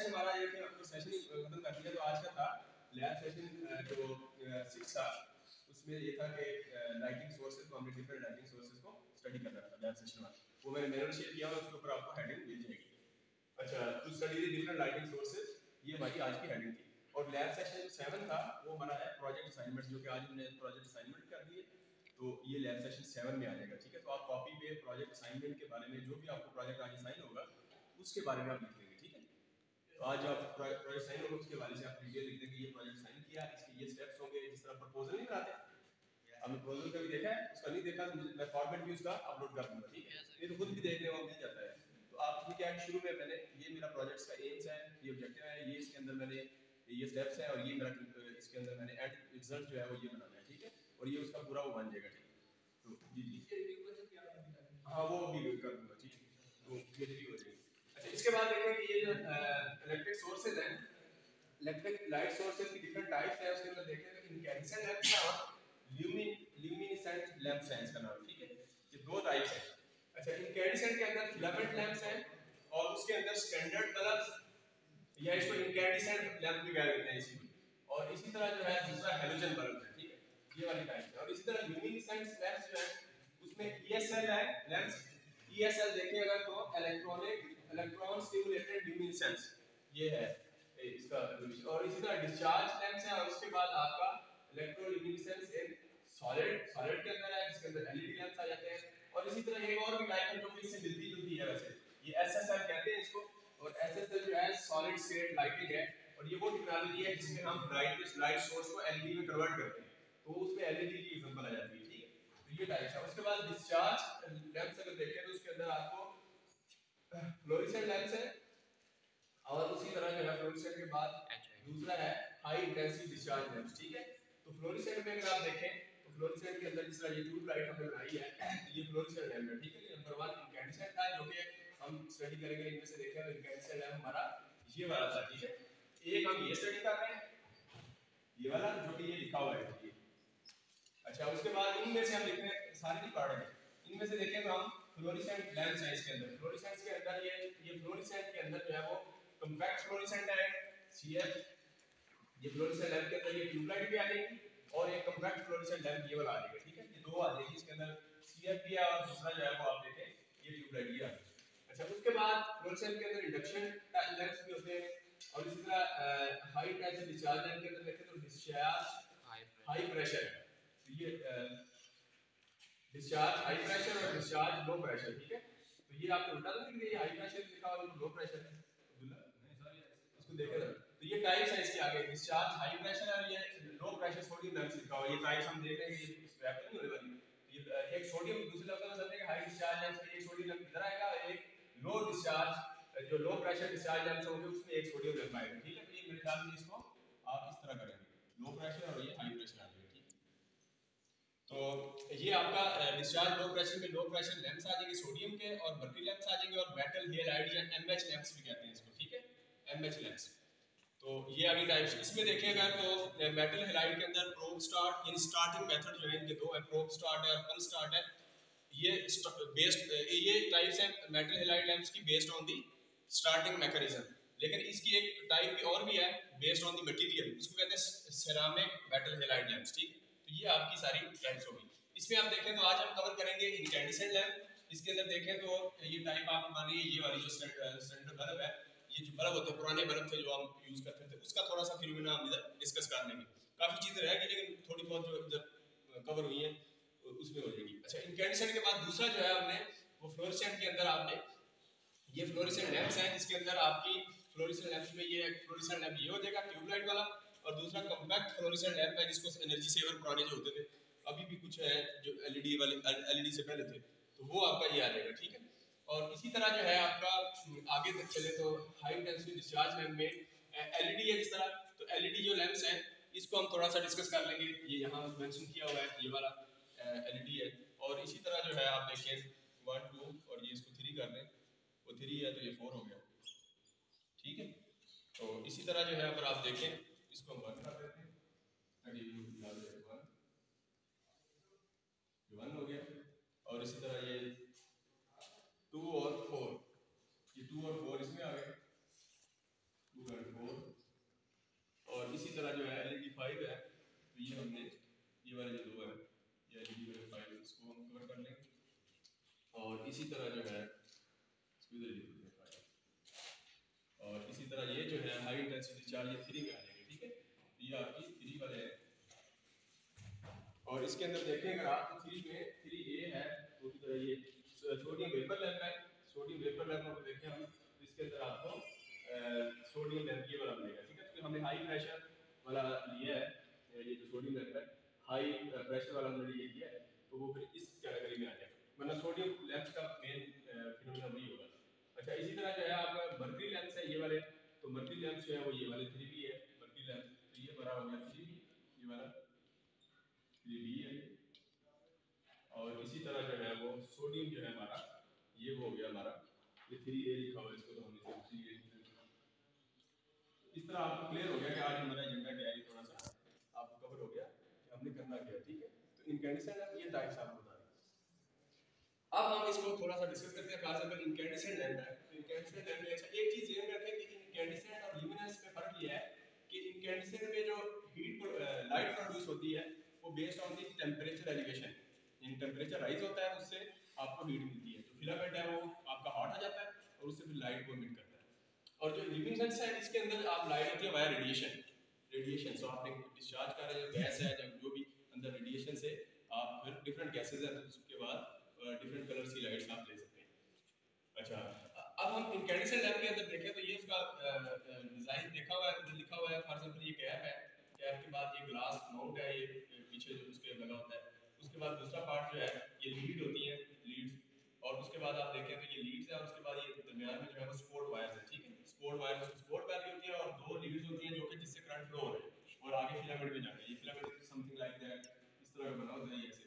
Session हमारा ये थे, अपना सेशन ही खत्म कर दिया। तो आज का था लैब सेशन जो 6 था, उसमें ये था कि लाइटिंग सोर्सेज को, हमने डिफरेंट लाइटिंग सोर्सेज को स्टडी करना था लैब सेशन में। वो मैंने मेनू शेयर किया और उसके ऊपर आपको हेडिंग मिल जाएगी। अच्छा, to study the different lighting sources, ये हमारी आज की हेडिंग थी। और लैब सेशन 7 था, वो हमारा है प्रोजेक्ट असाइनमेंट, जो कि आज हमने प्रोजेक्ट असाइनमेंट कर दिए। तो ये लैब सेशन 7 में आ जाएगा, ठीक है। तो आप कॉपी पे प्रोजेक्ट असाइनमेंट के बारे में, जो भी आपको प्रोजेक्ट आज असाइन होगा उसके बारे में आप लिख देंगे, ठीक है। तो आज आप प्रोजेक्ट असाइन होगा, उसके बारे में आप डिटेल लिख देंगे, ये प्रोजेक्ट असाइन किया, इसके ये स्टेप्स होंगे। जिस तरह प्रपोजल नहीं बनाते, आपने प्रपोजल कभी देखा है? उसका नहीं देखा तो मैं फॉर्मेट भी उसका अपलोड कर दूंगा, ठीक है। ये तो खुद भी देखने को मिल जाता है। तो आप इसमें क्या है, शुरू में मैंने ये मेरा प्रोजेक्ट का एम्स है, ये ऑब्जेक्टिव है, ये इसके अंदर मैंने ये स्टेप्स है, और ये मेरा इसके अंदर मैंने एंड रिजल्ट जो है वो ये बनाना है, ठीक है। और ये उसका पूरा वो बन जाएगा, ठीक है। तो जी हाँ, वो भी कर दूंगा, ठीक है। तो ये भी हो जाएगी। अच्छा, इसके बाद देखें कि ये जो इलेक्ट्रिक सोर्सेज हैं, इलेक्ट्रिक लाइट सोर्सेज की डिफरेंट टाइप्स है। उसके अंदर देखें तो इनकैंडिसेंट लैंप का ल्यूमिनेसेंट लैंप है इसका नाम, ठीक है। ये दो टाइप्स है। अच्छा, इनकैंडिसेंट के अंदर फिलामेंट लैंप्स हैं, और उसके अंदर स्टैंडर्ड बल्ब या इसको इनकैंडिसेंट लैंप भी कह देते हैं इसी को। और इसी तरह जो है दूसरा हैलोजन बल्ब है, ठीक है। ये वाली टाइप है। और इसी तरह ल्यूमिनेसेंट लैंप्स जो है उसमें ईएसएल है लैंप्स। ईएसएल देखिए अगर तो इलेक्ट्रॉन स्टिमुलेटेड ल्यूमिनेसेंस, ये है इसका। और इसी तरह डिस्चार्ज लैंप्स है, और उसके बाद आपका इलेक्ट्रोल्यूमिनेसेंस इन सॉलिड के अंदर है, जिसके अंदर एलईडी लैंप्स आ जाते हैं। और इसी तरह एक और भी टाइप है जो कि इससे मिलती जुलती है वैसे, ये एसएसएल कहते हैं इसको। और एसएसएल जो है सॉलिड स्टेट लाइटिंग है, और ये वो टेक्नोलॉजी है जिसमें हम लाइट सोर्स को एलईडी में कन्वर्ट करते हैं। तो उसमें एलईडी की एग्जांपल आ जाती है, ठीक है। तो ये टाइप है। उसके बाद डिस्चार्ज लैंप्स अगर देखें तो उसके अंदर आपको फ्लोरेसेंट लैंप्स है, और उसी तरह जो है फ्लोरेसेंट के बाद दूसरा है हाई इंटेंसिटी डिस्चार्ज लैंप्स, ठीक है। तो फ्लोरेसेंट में अगर आप देखें तो फ्लोरेसेंट के अंदर जिस तरह ये ट्यूब लाइट हमने बनाई है, ये फ्लोरेसेंट लैंप है, ठीक है। नंबर 1 इनकैंडिसेंट था, जो कि हम स्टडी करेंगे। इनमें से देखें तो इनकैंडिसेंट लैंप हमारा ये वाला था, ठीक है। एक हम ये स्टडी कर रहे हैं, ये वाला जो कि ये लिखा हुआ है, ठीक है। अच्छा, उसके बाद इनमें से हम लिख रहे हैं, सारे नहीं पढ़ रहे, इनमें से देखें तो हम फ्लोरेसेंट लैंप्स है इसके अंदर। फ्लोरेसेंट के अंदर ये फ्लोरेसेंट के अंदर जो है वो कॉम्पैक्ट फ्लोरेसेंट है सीएफ। ये फ्लोरेसेंट लैंप के अंदर ये ट्यूबलाइट भी आ जाएगी, और एक कॉम्पैक्ट फ्लोरेसेंट लैंप ये वाला आ जाएगा, ठीक है। ये दो आ जाएगी इसके अंदर, सीएफ भी है, और दूसरा जो है वो आप देखें ये ट्यूबलाइट भी आ जाएगी। अच्छा, उसके बाद फ्लोरेसेंट के अंदर इंडक्शन लैंप्स भी होते हैं। और इसी तरह हाई इंटेंसिटी डिस्चार्ज लैंप के अंदर देखें तो डिस्चार्ज हाई प्रेशर है। तो ये डिस्चार्ज हाई प्रेशर और डिस्चार्ज लो प्रेशर, ठीक है। तो ये आपको उल्टा तो नहीं दिया, हाई प्रेशर लिखा हुआ है, लो प्रेशर है, इसको देखें ना। तो ये टाइप्स है इसके आगे, डिस्चार्ज हाई प्रेशर है, और ये लो प्रेशर सोडियम लैंप्स लिखा हुआ है। ये टाइप्स हम देख लेंगे, ये स्वैप नहीं होने वाली। ये एक सोडियम, दूसरे लफ्ज में समझेंगे हाई डिस्चार्ज लैंप्स में एक सोडियम लैंप इधर आएगा, और एक लो डिस्चार्ज जो लो प्रेशर डिस्चार्ज लैंप्स होंगे उसमें एक सोडियम लैंप आएगा, ठीक है। तो ये मेरे ख्याल में इसको आप इस तरह करेंगे, लो प्रेशर और ये हाई प्रेशर आ जाएगा, ठीक है। तो ये आपका डिस्चार्ज लो प्रेशर में लो प्रेशर लैंप्स आ जाएंगे सोडियम के, और मर्क्यूरी लैंप्स आ जाएंगे, और मेटल हैलाइड या एमएच लैंप्स भी कहते हैं इसको, ठीक है, एमएच लैंप्स। तो ये अभी टाइप्स इसमें देखेगा तो मेटल हैलाइड के अंदर probe start, in starting method जो है इनके दो है, प्रोब स्टार्ट है और पल स्टार्ट है। ये बेस्ड ये टाइप्स है मेटल हैलाइड लैंप्स की based on the starting mechanism. लेकिन इसकी एक टाइप और भी है बेस्ड ऑन दी मटेरियल, इसको कहते हैं सेरामिक मेटल हैलाइड लैंप्स, ठीक है। तो ये आपकी सारी टाइप्स होगी। इसमें आप देखें तो आज हम कवर करेंगे इनकैंडिसेंट लैंप। इसके अंदर देखें तो ये टाइप आप मानिए ये वाली जो स्टैंडर्ड बल्ब है, ये जो बल्ब होते हैं पुराने बल्ब थे जो हम यूज करते थे, उसका थोड़ा सा फिनोमेना हम इधर डिस्कस कर लेंगे। काफी चीजें रह गई लेकिन थोड़ी बहुत जो इधर कवर हुई है उसमें हो जाएगी। अच्छा, इनकैंडिसेंट के बाद दूसरा जो है हमने वो फ्लोरेसेंट के अंदर आपने ये फ्लोरेसेंट लैंप्स हैं, जिसके अंदर आपकी फ्लोरेसेंट लैंप्स में ये फ्लोरेसेंट लैंप ये हो जाएगा ट्यूबलाइट वाला, और दूसरा कॉम्पैक्ट फ्लोरेसेंट लैंप है जिसको एनर्जी सेवर पुराने जो होते थे, अभी भी कुछ है जो एलईडी वाले एलईडी से पहले थे, तो वो आपका ये आ जाएगा, ठीक है। और इसी तरह जो है आपका आगे तक चले तो हाई इंटेंसिटी डिस्चार्ज लैंप में एलईडी है जिस तरह, तो एलईडी जो लैंप्स हैं इसको हम थोड़ा सा डिस्कस कर लेंगे। ये यहाँ मेंशन किया हुआ है, ये वाला एलईडी है। और इसी तरह जो है आप देखें 1 2 और ये इसको 3 कर दें, वो 3 है तो ये 4 हो गया, ठीक है। तो इसी तरह जो है अगर आप देखें इसको हम 1 कर देते हैं, 1 हो गया। और इसी तरह ये 2 और 4, ये 2 और 4 इसमें आ गए, 2 इसी तरह जो है इसको इधर लिख देते हैं, और इसी तरह ये जो है हाई इंटेंसिटी चार्ज ये 3 में आ जाएंगे, ठीक है। ये आपकी 3 वाले हैं, और इसके अंदर देखें अगर आप तो 3 में 3A है, तो इसी तरह ये सोडियम वेपर लैंप है। सोडियम वेपर लैंप को देखें हम, इसके अंदर आपको सोडियम लैंप ये वाला मिलेगा, ठीक है। तो हमने हाई प्रेशर वाला लिया है, ये जो सोडियम लैंप है हाई प्रेशर वाला हमने ये लिया है, तो वो फिर इस कैटेगरी में आ जाएगा, वरना सोडियम लैंप का मेन फिनोमेना वही होगा। अच्छा, इसी तरह जो है आपका मर्करी लैंप है ये वाले, तो मर्करी लैंप जो है वो ये वाले 3B है मर्करी लैंप, तो ये हमारा हो गया 3B, ये वाला 3B है। और इसी तरह जो है वो सोडियम जो है हमारा ये वो हो गया हमारा, ये 3A लिखा हुआ है, इसको तो हमने 3A इस तरह आपको क्लियर हो गया कि आज हमारा एजेंडा क्या है, थोड़ा सा आपको कवर हो गया कि हमने करना क्या है, ठीक है। तो इनकैंडेसेंट लैंप ये टाइप्स आपको बता दें। अब हम इसको थोड़ा सा डिस्कस करते हैं। खास अगर इनकैंडेसेंट लैंप है तो इनकैंडेसेंट लैंप में अच्छा एक चीज ध्यान रखें कि इनकैंडेसेंट और ल्यूमिनेंस में फर्क ये है कि इनकैंडेसेंट में जो हीट लाइट प्रोड्यूस होती है वो based on the temperature elevation, यानी टेंपरेचर राइज होता है उससे आपको हीट मिलती है। जो फिलामेंट है वो आपका हॉट आ जाता है और उससे फिर लाइट को इमिट करता है। और जो ल्यूमिनेसेंस है इसके अंदर आप लाइट होती है वाया रेडिएशन, रेडिएशन सो आपने डिस्चार्ज कर रहे हैं जो गैस है जब जो भी अंदर रेडिएशन से आप फिर डिफरेंट गैसेज हैं, तो उसके बाद डिफरेंट कलर्स की लाइट्स आप ले सकते हैं। अच्छा, अब हम इनकैंडेसेंट लैंप के अंदर देखें तो ये उसका डिजाइन देखा हुआ है, लिखा हुआ है। फॉर एग्जांपल ये कैप है, कैप के बाद ये ग्लास माउंट है, ये पीछे जो उसके लगा होता है। उसके बाद दूसरा पार्ट जो है ये लीड होती है, लीड्स, और उसके बाद आप देखें तो ये लीड्स है, और उसके बाद ये दरमियान में जो है वो सपोर्ट वायर्स है, ठीक है। सपोर्ट वायर में सपोर्ट वायर होती है और 2 लीड्स होती हैं जो कि जिससे करंट फ्लो हो रहा है, और आगे फिलामेंट में जाता है। ये फिलामेंट समथिंग लाइक दैट इस तरह का बना होता है ऐसे।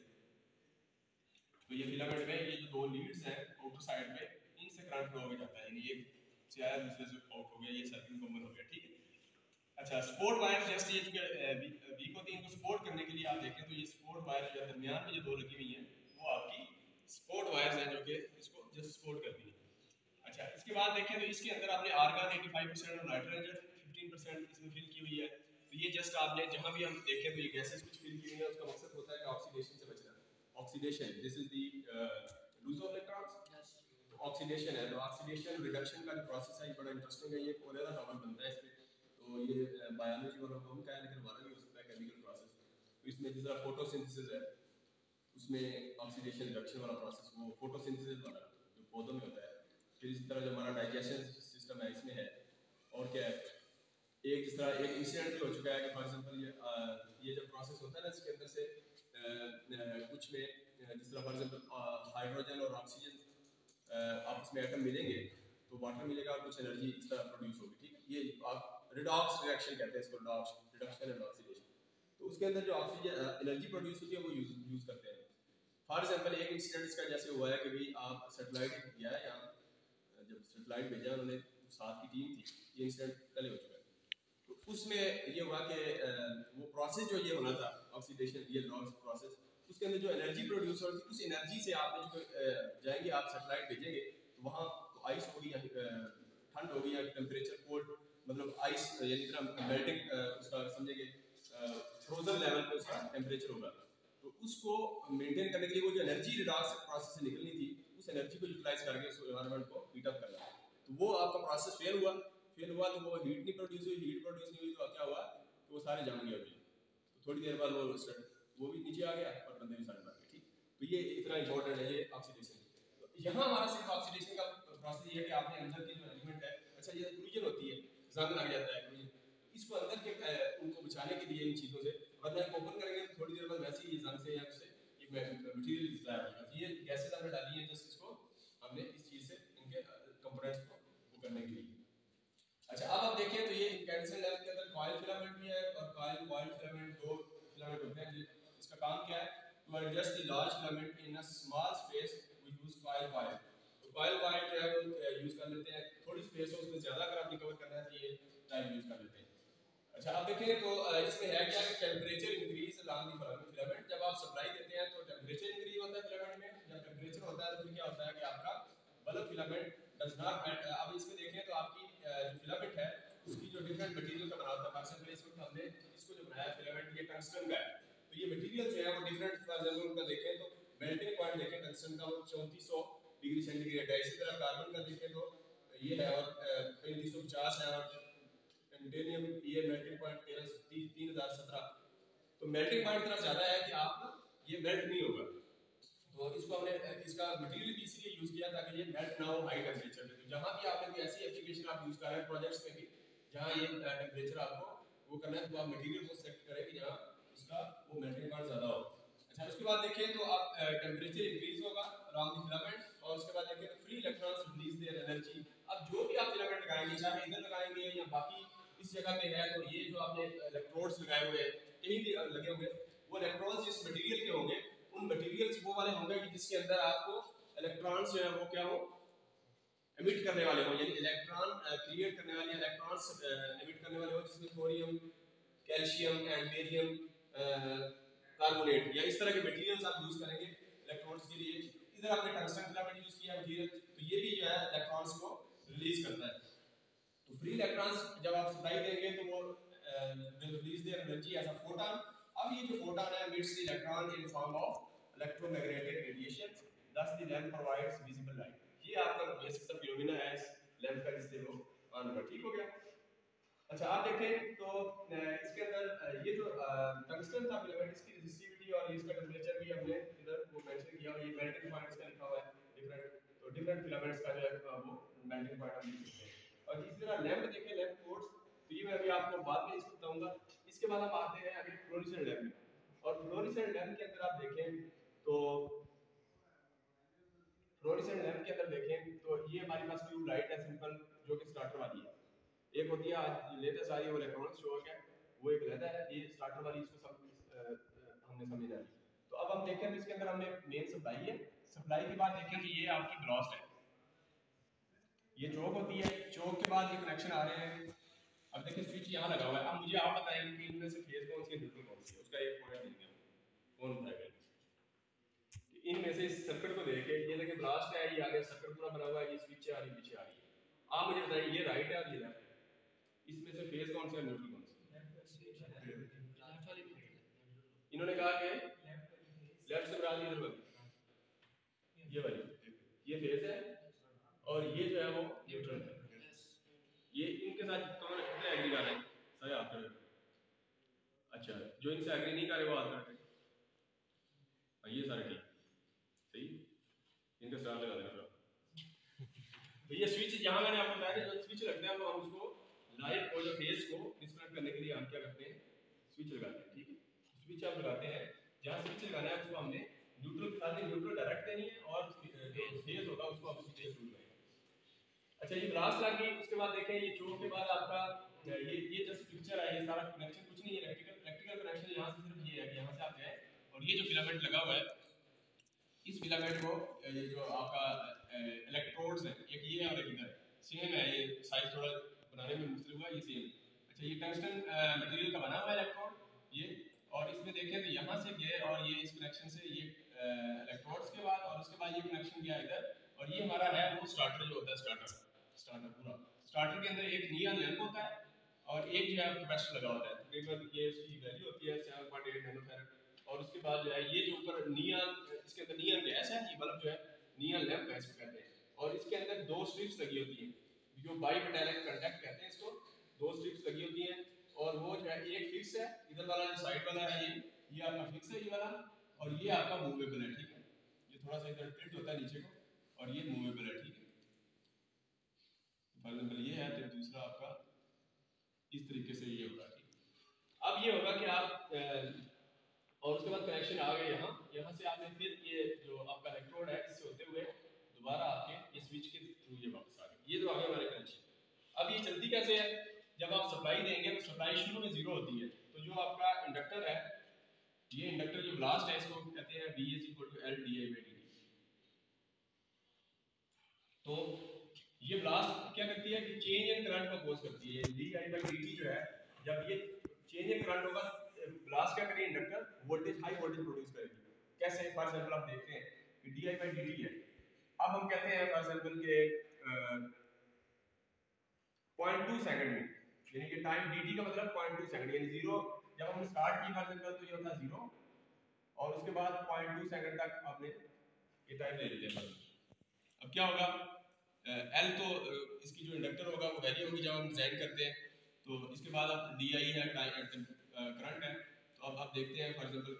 तो ये फिलामेंट में ये जो 2 लीड्स हैं आउटर साइड में, इनसे करंट फ्लो हो जाता है, यानी एक से आया दूसरे से आउट हो गया, ये सर्किट कॉमन हो गया, ठीक है। अच्छा, सपोर्ट वायर जस्ट ये जो वीक होती है इनको सपोर्ट करने के लिए आप देखें तो ये सपोर्ट वायर जो दरमियान में जो 2 लगी हुई हैं वो आपकी सपोर्ट वायर्स हैं जो कि इसको जस्ट सपोर्ट करती हैं। अच्छा, इसके बाद देखें तो इसके अंदर आपने आर्गन 85% और नाइट्रोजन 15% इसमें फिल की हुई है। तो ये जस्ट आपने जहां भी हम देखें तो ये गैसेस कुछ फिल की हुई है, उसका मकसद होता है कि ऑक्सीडेशन से बचना। Oxidation, this is the lose of electrons, oxidation है। तो ऑक्सीडेशन रिडक्शन का जो प्रोसेस है ये बड़ा इंटरेस्टिंग है, ये एक और टॉपिक बनता है इस पे। तो ये बायोलॉजी वालों को हम कहें, लेकिन हमारा भी हो सकता है केमिकल प्रोसेस। तो इसमें जिस तरह फोटोसिंथेसिस है उसमें ऑक्सीडेशन रिडक्शन वाला प्रोसेस वो फोटोसिंथेसिस वाला जो पौधों में होता है। फिर इसी तरह जो हमारा डाइजेशन सिस्टम है इसमें है। और क्या है, एक जिस तरह एक इंसिडेंट भी हो चुका है कि फॉर एग्जांपल ये जब प्रोसेस होता है ना इसके अंदर से कुछ में जिस तरह फॉर एग्जांपल हाइड्रोजन और ऑक्सीजन आपस में एटम मिलेंगे तो वाटर मिलेगा और कुछ एनर्जी इस तरह प्रोड्यूस होगी, ठीक है। ये आप रिडॉक्स रिएक्शन कहते हैं इसको, रिडॉक्स, रिडक्शन एंड ऑक्सीडेशन। तो उसके अंदर जो ऑक्सीजन एनर्जी प्रोड्यूस होती है वो यूज करते हैं। फॉर एग्जांपल एक इंसिडेंट इसका जैसे हुआ है कि भाई आप सैटेलाइट किया है, यहाँ जब सैटेलाइट भेजा उन्होंने साथ की टीम थी, ये इंसिडेंट पहले हो चुका है। तो उसमें ये हुआ कि वो प्रोसेस जो ये होना था ऑक्सीडेशन, ये रिडॉक्स प्रोसेस, उसके अंदर जो एनर्जी प्रोड्यूस होती है उस एनर्जी से आपने जो जाएंगे आप सैटेलाइट भेजेंगे तो वहाँ तो आइस होगी या ठंड होगी या टेम्परेचर कोल्ड, मतलब आइस यानी तरह मेल्टिंग उसका समझेंगे फ्रोजन लेवल पे उसका टेम्परेचर होगा। तो उसको मेंटेन करने के लिए वो जो एनर्जी रिडॉक्स प्रोसेस से निकलनी थी उस एनर्जी को यूटिलाइज करके उस एनवायरनमेंट को हीट अप करना, तो वो आपका प्रोसेस फेल हुआ तो वो हीट नहीं प्रोड्यूस हुई, हीट प्रोड्यूस नहीं हुई तो क्या हुआ कि वो सारे जम गए अभी। तो थोड़ी देर बाद वो भी नीचे आ गया और बंदे भी सारे मर गए, ठीक। तो ये इतना इंपॉर्टेंट है ये ऑक्सीडेशन। तो यहाँ हमारा सिर्फ ऑक्सीडेशन का प्रोसेस ये है कि आपने अंदर की जो एलिमेंट है, अच्छा ये फ्यूजन होती है, जंग लग जाता है फ्यूजन, तो इसको अंदर के उनको बचाने के लिए इन चीज़ों से, वरना ओपन करेंगे तो थोड़ी देर बाद वैसे ही जंग से या उससे एक मटेरियल डिजायर होगा। तो ये गैसेज हमने डाली है जस्ट इसको हमने इस चीज़ से इनके कंपोनेंट्स को वो करने के लिए। अच्छा, अब आप देखें तो ये इनकैंडेसेंट लैंप के अंदर कॉइल फिलामेंट भी है, और कॉइल फिलामेंट 2 फिलामेंट होते हैं। इसका काम क्या है, to adjust the large filament in a small space we use coil. तो कॉइल जो है वो यूज कर लेते हैं, थोड़ी स्पेस हो उसमें ज्यादा अगर आप रिकवर करना है तो ये टाइप यूज कर लेते हैं। अच्छा, अब देखें तो इसमें है क्या कि temperature increase along the filament. जब आप सप्लाई देते हैं तो टेम्परेचर इंक्रीज होता है फिलामेंट में, जब टेम्परेचर होता है तो फिर क्या होता है कि आपका bulb filament does not melt. अब इसमें देखें तो आपकी जो फिलामेंट है उसकी जो डिफरेंट मटेरियल का बना होता है। फॉर एग्जांपल इस वक्त हमने इसको जो बनाया फिलामेंट ये टंगस्टन का है, तो ये मटेरियल जो है वो डिफरेंट, फॉर एग्जांपल उनका देखें तो मेल्टिंग पॉइंट देखें टंगस्टन का वो 3400 डिग्री सेंटीग्रेड है। इसी तरह कार्बन का देखें तो ये है और 3550 है, और टेनियम ये मेल्टिंग पॉइंट 3017। तो मेल्टिंग पॉइंट इतना ज़्यादा है कि आप ना ये मेल्ट नहीं होगा। तो इसको हमने इसका मटेरियल भी इसीलिए यूज़ किया ताकि ये मेल्ट ना हो हाई टेम्परेचर पे। तो जहाँ भी आपने कोई ऐसी एप्लीकेशन आप यूज़ कर रहे हैं प्रोजेक्ट्स में भी जहाँ ये टेम्परेचर आपको वो करना है, तो आप मटेरियल को सेलेक्ट करें कि जहाँ उसका वो मेल्टिंग पॉइंट ज़्यादा हो। अच्छा, उसके बाद देखें तो आप टेम्परेचर इंक्रीज होगा अराउंड द फिलामेंट, और उसके बाद देखें तो free electrons release their energy. अब जो भी आप फिलामेंट लगाएंगे, चाहे इधर लगाएंगे या बाकी इस जगह पे है, तो ये जो आपने इलेक्ट्रोड्स लगाए हुए हैं कहीं भी लगे होंगे, वो इलेक्ट्रॉन्स जिस मटेरियल के होंगे उन मटेरियल्स वो वाले होंगे कि जिसके अंदर आपको इलेक्ट्रॉन्स जो है वो क्या हो, एमिट करने वाले हो, यानी इलेक्ट्रॉन क्रिएट करने वाले इलेक्ट्रॉन्स एमिट करने वाले हो, जिसमें thorium, calcium and barium carbonate या इस तरह के मटेरियल्स आप यूज करेंगे इलेक्ट्रॉन्स के लिए। इधर आपने टंगस्टन फिलामेंट यूज किया मटेरियल, तो ये भी जो है इलेक्ट्रॉन्स को रिलीज करता है। तो फ्री इलेक्ट्रॉन्स जब आप सप्लाई देंगे तो वो will release their energy as a photon। अब ये जो फोटॉन है emits the electron in form of electromagnetic radiation, thus the lamp provides visible light। ये आपका बेसिक सा फिनोमेना है इस लैंप का, जिससे वो ऑन होगा। ठीक हो गया। अच्छा, आप देखें तो इसके अंदर ये जो टंगस्टन था फिलामेंट, इसकी रेजिस्टिविटी और इसका टेंपरेचर भी हमने इधर वो मेंशन किया, और ये मेल्टिंग पॉइंट इसका लिखा हुआ है डिफरेंट। तो डिफरेंट फिलामेंट्स का जो है वो मेल्टिंग पॉइंट हम लिख सकते हैं। और इसी तरह लैंप देखें, लैंप कोड्स, तो ये मैं अभी आपको बाद में इसको बताऊंगा। इसके बाद हम आते हैं अभी फ्लोरेसेंट लैंप में, और फ्लोरेसेंट लैंप के अंदर आप देखें तो फ्लोरेसेंट लैंप के अंदर देखें तो ये हमारे पास ट्यूब लाइट है सिंपल, जो कि स्टार्टर वाली है। एक होती है आज लेटेस्ट आ रही है वो इलेक्ट्रॉनिक्स शो है, वो एक अलग है, ये स्टार्टर वाली, इसको सब हमने समझ आ ली। तो अब हम देखें तो इसके अंदर हमने मेन सप्लाई है। सप्लाई के बाद देखें तो ये आपकी ब्लास्ट है, ये चौक होती है, चौक के बाद ये कनेक्शन आ रहे हैं। अब देखिए स्विच यहाँ लगा हुआ है। अब मुझे आप बताएंगे कि इनमें से फेज कौन सी है, न्यूट्रल कौन सी है, उसका एक पॉइंट देंगे कौन बताएगा। इनमें से इस सर्किट को देख के ये देखिए ब्लास्ट है, ये आगे सर्किट पूरा बना हुआ है, ये स्विच आ रही पीछे आ रही है। आप मुझे बताइए ये राइट है और ये लेफ्ट है, इसमें से फेज कौन सा है, न्यूट्रल कौन सा? इन्होंने कहा कि लेफ्ट से ब्रांच इधर वाली, ये वाली, ये फेज है और ये जो है वो न्यूट्रल है। ये इनके साथ कौन कितने एग्री कर रहे हैं? सारे हाथ कर रहे हैं। अच्छा, जो इनसे एग्री नहीं कर रहे वो हाथ कर रहे हैं। ये सारे ठीक सही, इनका स्टार लगा देना। तो ये स्विच जहां मैंने आपको बताया जो स्विच लगता है वो हम उसको लाइट और जो फेज को डिस्कनेक्ट करने के लिए हम क्या करते हैं, स्विच लगाते हैं। ठीक है, स्विच आप लगाते हैं, जहां स्विच लगाना है उसको हमने न्यूट्रल के साथ न्यूट्रल डायरेक्ट देनी है, और जो फेज होगा उसको हम स्विच दूर लगाएंगे। अच्छा, ये ब्लास्ट लग गई, उसके बाद देखें ये चोक के बाद आपका ये जस्ट पिक्चर है, ये सारा कनेक्शन कुछ नहीं है, प्रैक्टिकल कनेक्शन यहाँ से सिर्फ ये है कि यहाँ से आप गए और ये जो फिलामेंट लगा हुआ है, इस फिलामेंट को ये जो आपका इलेक्ट्रोड्स है, एक ये है और एक इधर सेम है, ये साइज थोड़ा बनाने में मुश्किल हुआ, ये सेम। अच्छा, ये टंगस्टन मटेरियल का बना हुआ है इलेक्ट्रोड ये, और इसमें देखें तो यहाँ से गए और ये इस कनेक्शन से ये इलेक्ट्रोड्स के बाद, और उसके बाद ये कनेक्शन गया इधर, और ये हमारा है वो स्टार्टर जो होता है, स्टार्टर पूरा। स्टार्टर के अंदर एक नियॉन लैंप होता है और एक जो है कैपेसिटर लगा होता है, तकरीबन ये इसकी वैल्यू होती है 7.8 नैनोफैरड। और उसके बाद जो है ये जो ऊपर नियॉन, इसके अंदर नियॉन गैस है, ये बल्ब जो है नियॉन लैंप है इसको कहते हैं, और इसके अंदर दो स्ट्रिप्स लगी होती हैं, जो बाई मेटालिक कंडक्ट कहते हैं इसको, दो स्ट्रिप्स लगी होती हैं, और वो जो है एक फिक्स है, इधर वाला जो साइड वाला है ये आपका फिक्स है ये वाला, और ये आपका मूवेबल है। ठीक है, ये थोड़ा सा इधर टिल्ट होता है नीचे को, और ये मूवेबल है। ठीक है, फॉर एग्जांपल ये है, तो दूसरा आपका इस तरीके से ये होगा। ठीक, अब ये होगा कि आप और उसके बाद कनेक्शन आ गए यहाँ से आपने फिर ये जो आपका इलेक्ट्रोड है इससे होते हुए दोबारा आपके ये स्विच के थ्रू ये वापस आ गए, ये तो आ गए हमारे कनेक्शन। अब ये चलती कैसे है, जब आप सप्लाई देंगे तो सप्लाई शुरू में 0 होती है, तो जो आपका इंडक्टर है, ये इंडक्टर जो ब्लास्ट है इसको कहते हैं V = L di/dt। तो ये ब्लास्ट क्या करती है कि चेंज इन करंट को अपोज करती है, di/dt जो है, जब ये चेंज इन करंट होगा ब्लास्ट क्या करेगी, inductor voltage high voltage produce करेगी। कैसे, फॉर एग्जांपल आप देखते हैं कि di/dt है, अब हम कहते हैं फॉर एग्जांपल के 0.2 सेकंड में, यानी कि टाइम dt का मतलब 0.2 सेकंड, यानी 0 जब हम स्टार्ट की फॉर एग्जांपल तो ये होता 0, और उसके बाद 0.2 सेकंड तक आपने ये टाइम ले लेते हैं। अब क्या होगा, एल तो इसकी जो इंडक्टर होगा वो वैल्यू होगी जब हम डिजाइन करते हैं। तो इसके बाद अब डी आई है, करंट है। तो अब आप देखते हैं फॉर एग्जाम्पल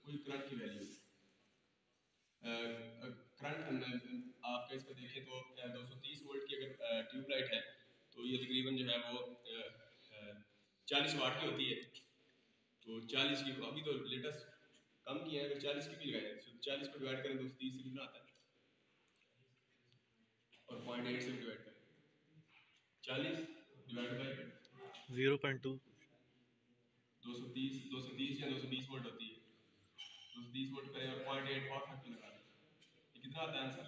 कोई करंट की वैल्यू, करंट आपका इसका देखें तो 230 वोल्ट की अगर ट्यूबलाइट है तो ये तकरीबन जो है वो 40 वाट की होती है। तो 40 की अभी तो लेटेस्ट कम की है, अगर 40 की भी लगाए तो 40 को डिवाइड करें 230 से कितना आता है, और 0.8 से डिवाइड करें 40 डिवाइड बाय 0.2 230 या 220 वोल्ट होती है। 230 वोल्ट करें और 0.8 पावर फैक्टर लगा दें, ये कितना आता है आंसर?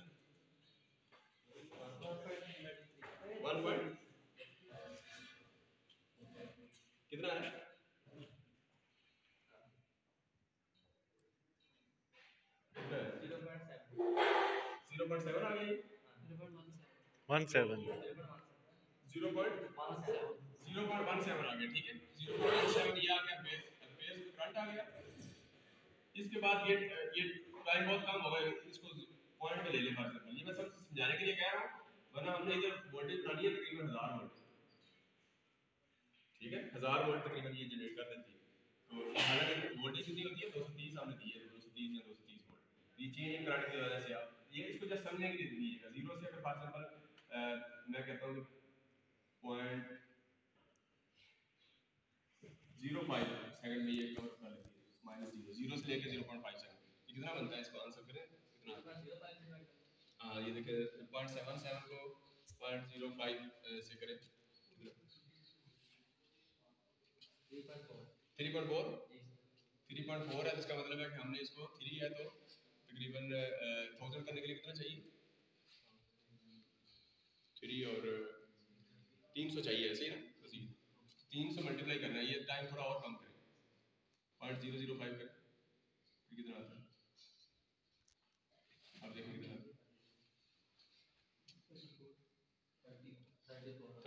1 पॉइंट कितना है? 0.7 आ गई, 17 0.17 आ गया, ठीक है। 0.7 ये आ गया, बेस करंट आ गया। इसके बाद ये टाइम बहुत कम होगा, इसको पॉइंट में ले ले फॉर एग्जांपल, ये मैं सब समझाने के लिए कह रहा हूँ, वरना हमने इधर वोल्टेज बनानी है तकरीबन 1000 वोल्ट, ठीक है, 1000 वोल्ट तकरीबन ये जनरेट कर देती है। तो हालांकि वोल्टेज कितनी होती है 230 हमने दी है, 230 या 230 वोल्ट। ये चेंज इन करंट की वजह से आप ये इसको जस्ट समझने के लिए दीजिएगा। जीरो से अगर फॉर एग्जांपल मैं कहता हूँ 0.05 सेकंड में ये कवर कर लेती है, माइनस जीरो, जीरो से लेकर 0.5 सेकंड, ये कितना बनता है, इसको आंसर करें कितना? हाँ ये देखिए 0.77 को 0.05 से करें 3.4 है, तो इसका मतलब है कि हमने इसको 3 है तो तकरीबन 1000 करने के लिए कितना चाहिए? 3 और 300 चाहिए, ऐसे ही ना, बस 300 मल्टीप्लाई करना है, ये टाइम थोड़ा और कम करें 0.005 करें, फिर कितना आता है आप देखिए कितना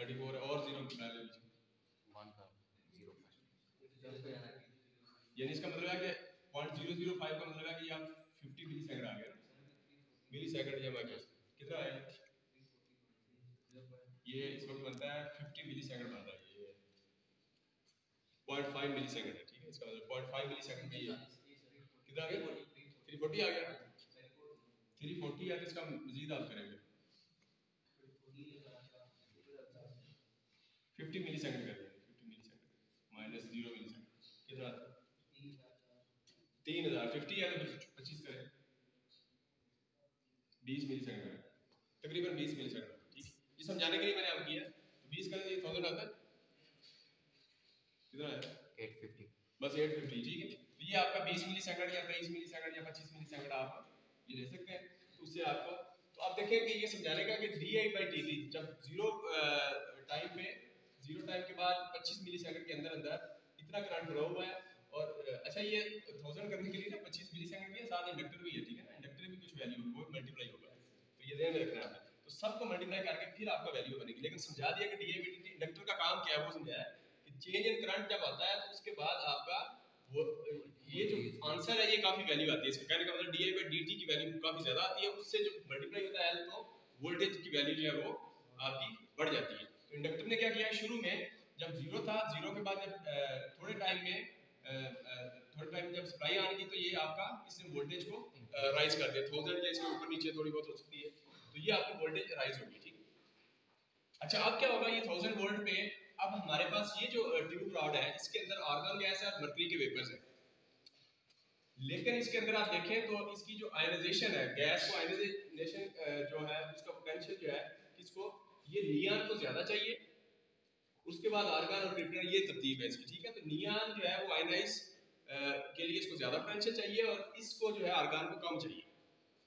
34 और 0 डाल लीजिए, यानी इसका मतलब है कि 0.005 का मतलब है कि आप 50 मिली सेकंड आ गया ना, मिली सेकंड या माइक्रो कितना आया, ये इस वक्त बनता है 50 मिली सेकंड बन रहा है, ये 0.5 मिली सेकंड है, ठीक है। इसका मतलब 0.5 मिली सेकंड में ये कितना आ गया, 340 आ गया, 340 है तो इसका मजीद आप करेंगे 50 मिली सेकंड कर देंगे, 50 मिली सेकंड माइनस 0 मिली सेकंड कितना आता है 3000, 50 है तो 25 करें 20 मिली सेकंड करें, तकरीबन 20 मिली सेकंड, ठीक। ये समझाने के लिए मैंने आप किया, 20 करें तो ये 1000 आता है, कितना है 850, बस 850, ठीक है। तो ये आपका 20 मिली सेकंड या 23 मिली सेकंड या 25 मिली सेकंड आप ये ले सकते हैं, तो उससे आपको, तो आप देखें कि ये समझाने का कि di/dt जब जीरो टाइम पे, जीरो टाइम के बाद 25 मिली सेकंड के अंदर अंदर इतना करंट फ्लो हुआ है, और अच्छा ये 1000 करने के लिए ना 25 मिली सेकंड भी है, साथ इंडक्टर भी है, ठीक है ना, इंडक्टर भी कुछ वैल्यू वो मल्टीप्लाई होगा, तो ये ध्यान में रखना है। तो सबको मल्टीप्लाई करके फिर आपका वैल्यू बनेगी, लेकिन समझा दिया कि di/dt इंडक्टर का काम क्या है वो समझाया कि चेंज इन करंट जब आता है तो उसके बाद आपका वो ये जो आंसर है ये काफी वैल्यू आती है, इसके कहने का मतलब di/dt की वैल्यू काफी ज्यादा आती है, उससे जो मल्टीप्लाई होता है L तो वोल्टेज की वैल्यू जो है वो आपकी बढ़ जाती है। तो इंडक्टर ने क्या किया, शुरू में जब जीरो था, जीरो के बाद जब थोड़े टाइम जब सप्लाई आने की तो ये आपका इसने वोल्टेज को राइज कर दिया, 1000 या इसके ऊपर नीचे थोड़ी बहुत हो सकती है, तो ये आपकी वोल्टेज राइज होगी, ठीक। अच्छा अब क्या होगा, ये 1000 वोल्ट पे अब हमारे पास ये जो ट्यूब रॉड है इसके अंदर आर्गन गैस है और मर्करी के वेपर्स है, लेकिन इसके अंदर आप देखें तो इसकी जो आयनाइजेशन है, गैस को आयनाइजेशन जो है उसका पोटेंशियल जो है इसको ये नियान को ज्यादा चाहिए, उसके बाद आर्गन और क्रिप्टन, ये तरतीब है इसकी, ठीक है। तो नियान जो है वो आयनाइज के लिए इसको ज्यादा पोटेंशियल चाहिए और इसको जो है आर्गन को कम चाहिए,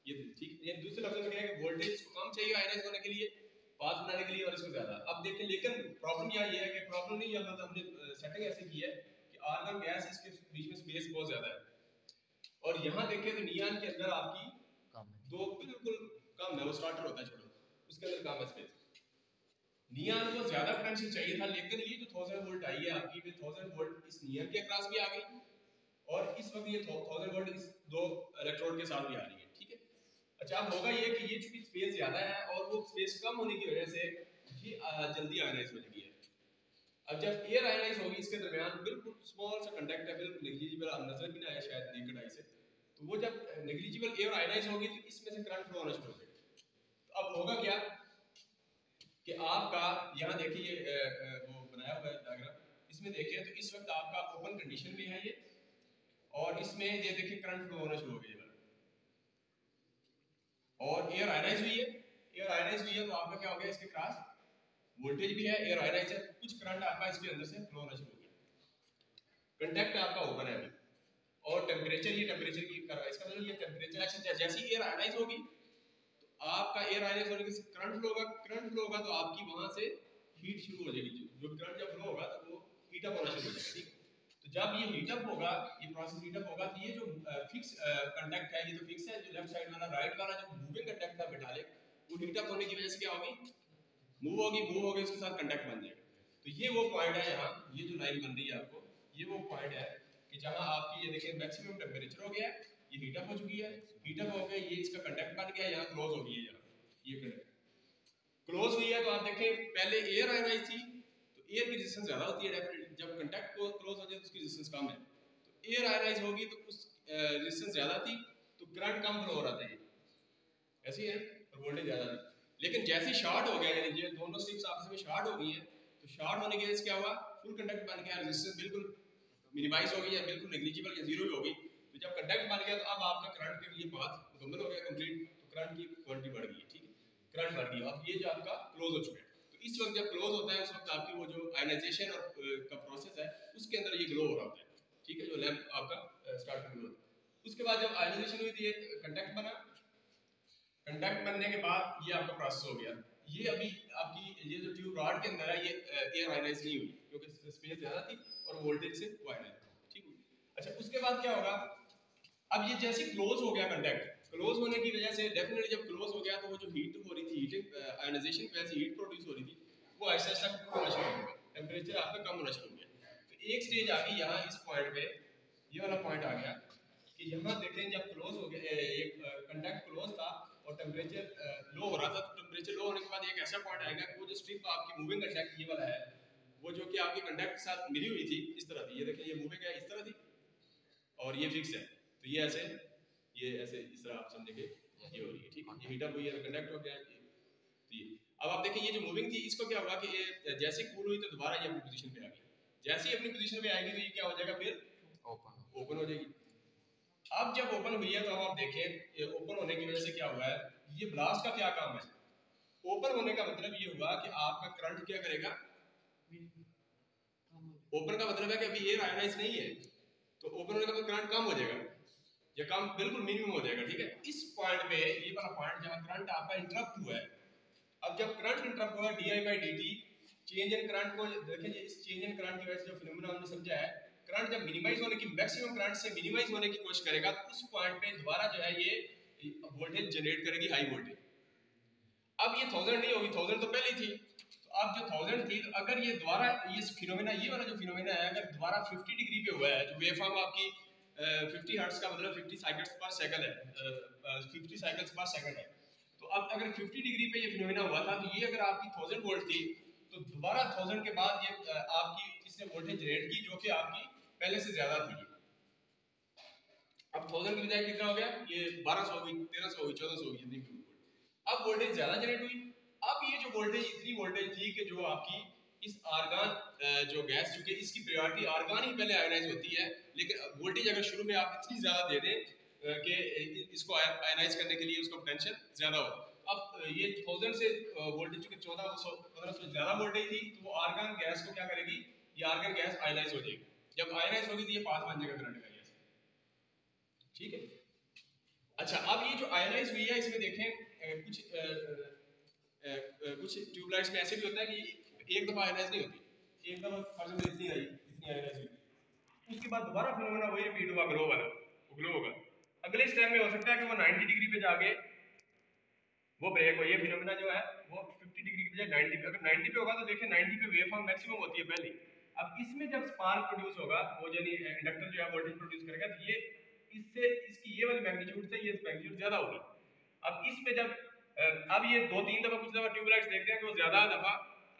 ये ठीक। ये दूसरे लफ्ज़ों में क्या है कि वोल्टेज इसको कम चाहिए आयनाइज होने के लिए, पास बनाने के लिए, और इसको ज्यादा। अब देखें लेकिन प्रॉब्लम यहाँ ये है कि प्रॉब्लम नहीं, यहाँ हमने सेटिंग ऐसे की है कि आर्गन गैस इसके बीच में स्पेस बहुत ज्यादा है, और यहाँ देखें तो नियान के अंदर आपकी दो बिल्कुल कम है, वो स्टार्टर होता है छोटा, उसके अंदर कम है स्पेस, नियान को ज्यादा पोटेंशियल चाहिए था, लेकिन ये जो 1000 वोल्ट आई है आपकी, 1000 वोल्ट इस नियान के अक्रॉस भी आ गई और इस वक्त ये 1000 वोल्ट इस दो इलेक्ट्रोड के साथ भी आ रही है, ठीक है। अच्छा अब होगा ये कि ये चूंकि स्पेस ज्यादा है और वो स्पेस कम होने की वजह से ये जल्दी आयनाइज हो जाएगी। अब जब एयर आयनाइज होगी इसके दरमियान बिल्कुल स्मॉल सा कंडक्ट है, बिल्कुल नेग्लिजिबल, आप नजर भी ना आए शायद नीकड आई से, तो वो जब नेग्लिजिबल एयर आयनाइज होगी तो इसमें से करंट फ्लो होना शुरू हो जाएगा। तो अब होगा क्या कि आपका यहाँ देखिए वो बनाया हुआ है डायग्राम, इसमें देखिए तो इस वक्त आपका ओपन कंडीशन में है ये, और इसमें ये देखिए करंट फ्लो होना शुरू हो गया और एयर आयनाइज हुई है। एयर आयनाइज हुई है तो आपका क्या हो गया, इसके क्रॉस वोल्टेज भी है, एयर आयनाइज है, कुछ करंट आपका इसके अंदर से फ्लो होना शुरू हो गया। कंडक्ट आपका ओपन है अभी, और टेम्परेचर, ये टेम्परेचर की कर रहा है, इसका मतलब ये टेम्परेचर अच्छा जैसी एयर आयनाइज होगी तो आपका एयर आयनाइज होने से करंट फ्लो होगा, करंट फ्लो होगा तो आपकी वहां से हीट शुरू हो जाएगी, जो करंट जब फ्लो होगा तो वो हीट अप होना शुरू हो जाएगा। ठीक है, तो जब ये हीट अप होगा, ये प्रोसेस हीट अप होगा तो ये जो फिक्स कंडक्ट है, ये तो फिक्स है, जो लेफ्ट साइड वाला राइट वाला जो मूविंग कंडक्ट था मेटालिक, वो हीट अप होने की वजह से क्या होगी, मूव होगी उसके साथ कंडक्ट बन जाएगा। तो ये वो पॉइंट है यहाँ, ये जो लाइन बन रही है आपको, ये वो पॉइंट है कि जहाँ आपकी ये देखिए मैक्सिमम टेम्परेचर हो गया, ये हीट अप हो चुकी है, हीट अप हो गया, ये इसका कंडक्ट बन गया, यहाँ क्लोज हो गई है, यहाँ ये कंडक्ट क्लोज हुई है। तो आप देखें पहले एयर आयनाइज थी तो एयर की रेजिस्टेंस ज्यादा होती है डेफिनेटली, जब कंडक्ट को क्लोज हो जाए तो उसकी रेजिस्टेंस कम है, तो एयर आयनाइज होगी तो उस रेजिस्टेंस ज्यादा थी तो करंट कम फ्लो हो रहा था, ये ऐसे ही है, और वोल्टेज ज्यादा थी। लेकिन जैसे शॉर्ट हो गया, यानी ये दोनों स्ट्रिप्स आपस में शॉर्ट हो गई हैं, तो शॉर्ट होने की वजह से क्या हुआ, फुल कंडक्ट बन गया, रेजिस्टेंस बिल्कुल मिनिमाइज हो गई या बिल्कुल नेग्लिजिबल या जीरो हो गई। तो जब कंडक्ट बन गया तो अब आपका करंट के लिए पाथ मुकम्मल हो गया, कंप्लीट, तो करंट की क्वांटिटी बढ़ गई, ठीक है, करंट बढ़ गई। अब ये जो आपका क्लोज हो चुका है, तो इस वक्त जब क्लोज होता है उस वक्त आपकी वो जो आयनाइजेशन और का प्रोसेस है उसके अंदर ये ग्लो हो रहा होता है, ठीक है, जो लैंप आपका स्टार्ट ग्लो होता है। उसके बाद जब आयनाइजेशन हुई तो ये कंडक्ट बना, कंडक्ट बनने के बाद ये आपका प्रोसेस हो गया। ये अभी आपकी ये जो ट्यूब रॉड के अंदर है ये एयर आयनाइज नहीं हुई क्योंकि स्पेस ज्यादा थी और वोल्टेज से वो आयनाइज, ठीक हुई। अच्छा उसके बाद क्या होगा, अब ये जैसे क्लोज हो गया कंडक्ट, क्लोज होने की वजह से डेफिनेटली जब क्लोज हो गया तो वो जो हीट हो रही थी, हीटिंग आयनाइजेशन की वजह से हीट प्रोड्यूस हो रही थी, वो ऐसा ऐसा कम होना शुरू हो गया, टेम्परेचर आपका कम होना शुरू हो गया। तो एक स्टेज आ गई यहाँ इस पॉइंट पे, ये वाला पॉइंट आ गया कि यहाँ देखें जब क्लोज हो गया, एक कंडक्ट क्लोज था और टेम्परेचर लो हो रहा था, तो टेम्परेचर लो होने के बाद एक ऐसा पॉइंट आएगा कि वो जो स्ट्रिप आपकी मूविंग कंडक्ट ये वाला है, वो जो कि आपके कंडक्ट के साथ मिली हुई थी इस तरह थी, ये देखें ये मूविंग है इस तरह थी और ये फिक्स है, तो ये ऐसे इस तरह आप समझेंगे ये हो रही है, ठीक है, ये हीट अप हुई है, कंडक्ट हो गया, तो ये अब आप देखें ये जो मूविंग थी इसको क्या होगा कि ये जैसे कूल हुई तो दोबारा ये अपनी पोजीशन पे आ गई, जैसे ही अपनी पोजीशन पे आएगी तो ये क्या हो जाएगा, फिर ओपन हो जाएगी। अब जब ओपन हुई है तो अब आप देखें ये ओपन होने की वजह से क्या हुआ है, ये ब्लास्ट का क्या काम है, ओपन होने का मतलब ये हुआ कि आपका करंट क्या करेगा, ओपन का मतलब है कि अभी एयर आयनाइज नहीं है, तो ओपन होने का मतलब करंट कम हो जाएगा, ये काम बिल्कुल मिनिमम हो जाएगा, ठीक है। इस पॉइंट पे ये वाला पॉइंट जहां करंट आपका इंटरप्ट हुआ है, अब जब करंट इंटरप्ट हुआ di/dt, चेंज इन करंट को देखें, इस चेंज इन करंट की वजह से जो फिनोमेना हमने समझा है, करंट जब मिनिमाइज होने की, मैक्सिमम करंट से मिनिमाइज होने की कोशिश करेगा तो उस पॉइंट पे दोबारा जो है ये वोल्टेज जनरेट करेगी, हाई वोल्टेज। अब ये 1000 नहीं होगी, 1000 तो पहले थी, तो अब जो 1000 थी, तो अगर ये दोबारा ये फिनोमेना, ये वाला जो फिनोमेना है, अगर दोबारा 50 डिग्री पे हुआ है, जो वेवफॉर्म आपकी 50 हर्ट्ज का मतलब 50 साइकिल्स पर सेकंड है, 50 साइकिल्स पर सेकंड है, तो अब अगर 50 डिग्री पे ये फिनोमेना हुआ था, तो ये अगर आपकी 1000 वोल्ट थी, तो दोबारा 1000 के बाद ये आपकी इसने वोल्टेज जनरेट की जो कि आपकी पहले से ज्यादा थी। अब 1000 की बजाय कितना हो गया, ये 1200 हो गई, 1300 हो गई, 1400 हो गई, इतनी वोल्ट। अब वोल्टेज ज्यादा जनरेट हुई। अब ये जो वोल्टेज, इतनी वोल्टेज थी कि जो आपकी इस आर्गन जो गैस, चूंकि इसकी प्रायोरिटी आर्गन ही पहले आयनाइज होती है, लेकिन वोल्टेज अगर शुरू में आप इतनी ज्यादा दे दें कि इसको आयनाइज करने के लिए उसका पोटेंशियल ज्यादा हो, अब ये 1000 से वोल्टेज चूंकि 1400-1500 ज्यादा वोल्टेज थी, तो वो आर्गन गैस को क्या करेगी, ये आर्गन गैस आयनाइज हो जाएगी। जब आयनाइज होगी तो ये पाथ बन जाएगा करंट का, ठीक है। अच्छा अब ये जो आयनाइज हुई है, इसमें देखें कुछ ट्यूबलाइट्स में ऐसे भी होता है कि एक दफा आयनाइज नहीं होती, एक दफा फॉर एग्जांपल इतनी आई, इतनी आयनाइज हुई, उसके बाद दोबारा फिनोमेना वही रिपीट हुआ, ग्लो वाला, वो ग्लो होगा। अगले स्टेप में हो सकता है कि वो 90 डिग्री पे जाके वो ब्रेक हो, ये फिनोमेना जो है वो 50 डिग्री की बजाय 90 पे, अगर 90 पे होगा तो देखिए 90 पे वेवफॉर्म मैक्सिमम होती है पहले। अब इसमें जब स्पार्क प्रोड्यूस होगा, वो यानी इंडक्टर जो है वोल्टेज प्रोड्यूस करेगा, तो ये इससे इसकी ये वाली मैग्नीट्यूड से ये मैग्नीट्यूड ज्यादा होगी। अब इस पे जब अब ये 2-3 दफा कुछ दफा ट्यूबलाइट्स देखते हैं कि वो ज्यादा दफा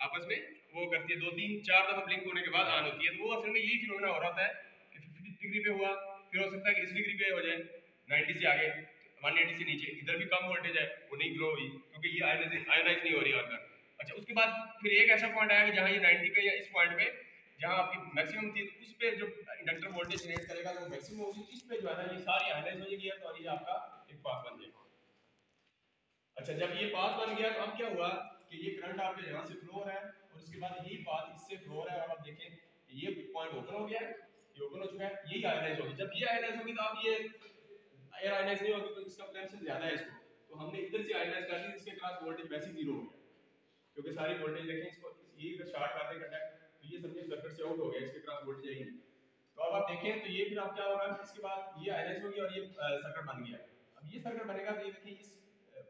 आपस में वो करती है, 2-3-4 दफा ब्लिंक होने के बाद ऑन होती है, तो वो असल में यही फिनोमेना हो रहा है कि 50 डिग्री पे हुआ, फिर हो सकता है कि इस डिग्री पे हो जाए 90 से आगे, 180 से नीचे, इधर भी कम वोल्टेज है वो नहीं ग्लो हुई क्योंकि ये आयोनाइज नहीं हो रही और अच्छा उसके बाद फिर एक ऐसा पॉइंट आया कि जहाँ ये 90 पे या इस पॉइंट पे जहाँ आपकी मैक्सिमम थी उस पे जो इंडक्टर वोल्टेज जनरेट करेगा वो मैक्सिमम होगी, इस पे जो है ना ये सारी आयोनाइज हो जाएगी और ये आपका एक पाथ बन जाएगा। अच्छा जब ये पाथ बन गया तो अब क्या हुआ कि ये करंट आपके यहाँ से फ्लो हो रहा है और उसके बाद यही पाथ इससे फ्लो हो रहा है और आप देखें ये पॉइंट ओपन हो गया है, ये ओपन हो चुका है, यही आयोनाइज होगी। जब ये आयोनाइज होगी तो अब ये एयर आयोनाइज नहीं होगी तो इसका पोटेंशियल ज्यादा है इसको, तो हमने इधर से आयोनाइज कर दी, इसके क्रॉस वोल्टेज वैसे ही 0 हो गया क्योंकि सारी वोल्टेज देखें इसको ये अगर शॉर्ट कर दे कंडक्ट तो ये समझिए सर्किट से आउट हो गया, इसके क्रॉस वोल्टेज आई नहीं। तो अब आप देखें तो ये फिर आप क्या होगा इसके बाद ये आयोनाइज होगी और ये सर्किट बन गया। अब ये सर्किट बनेगा तो ये देखिए इस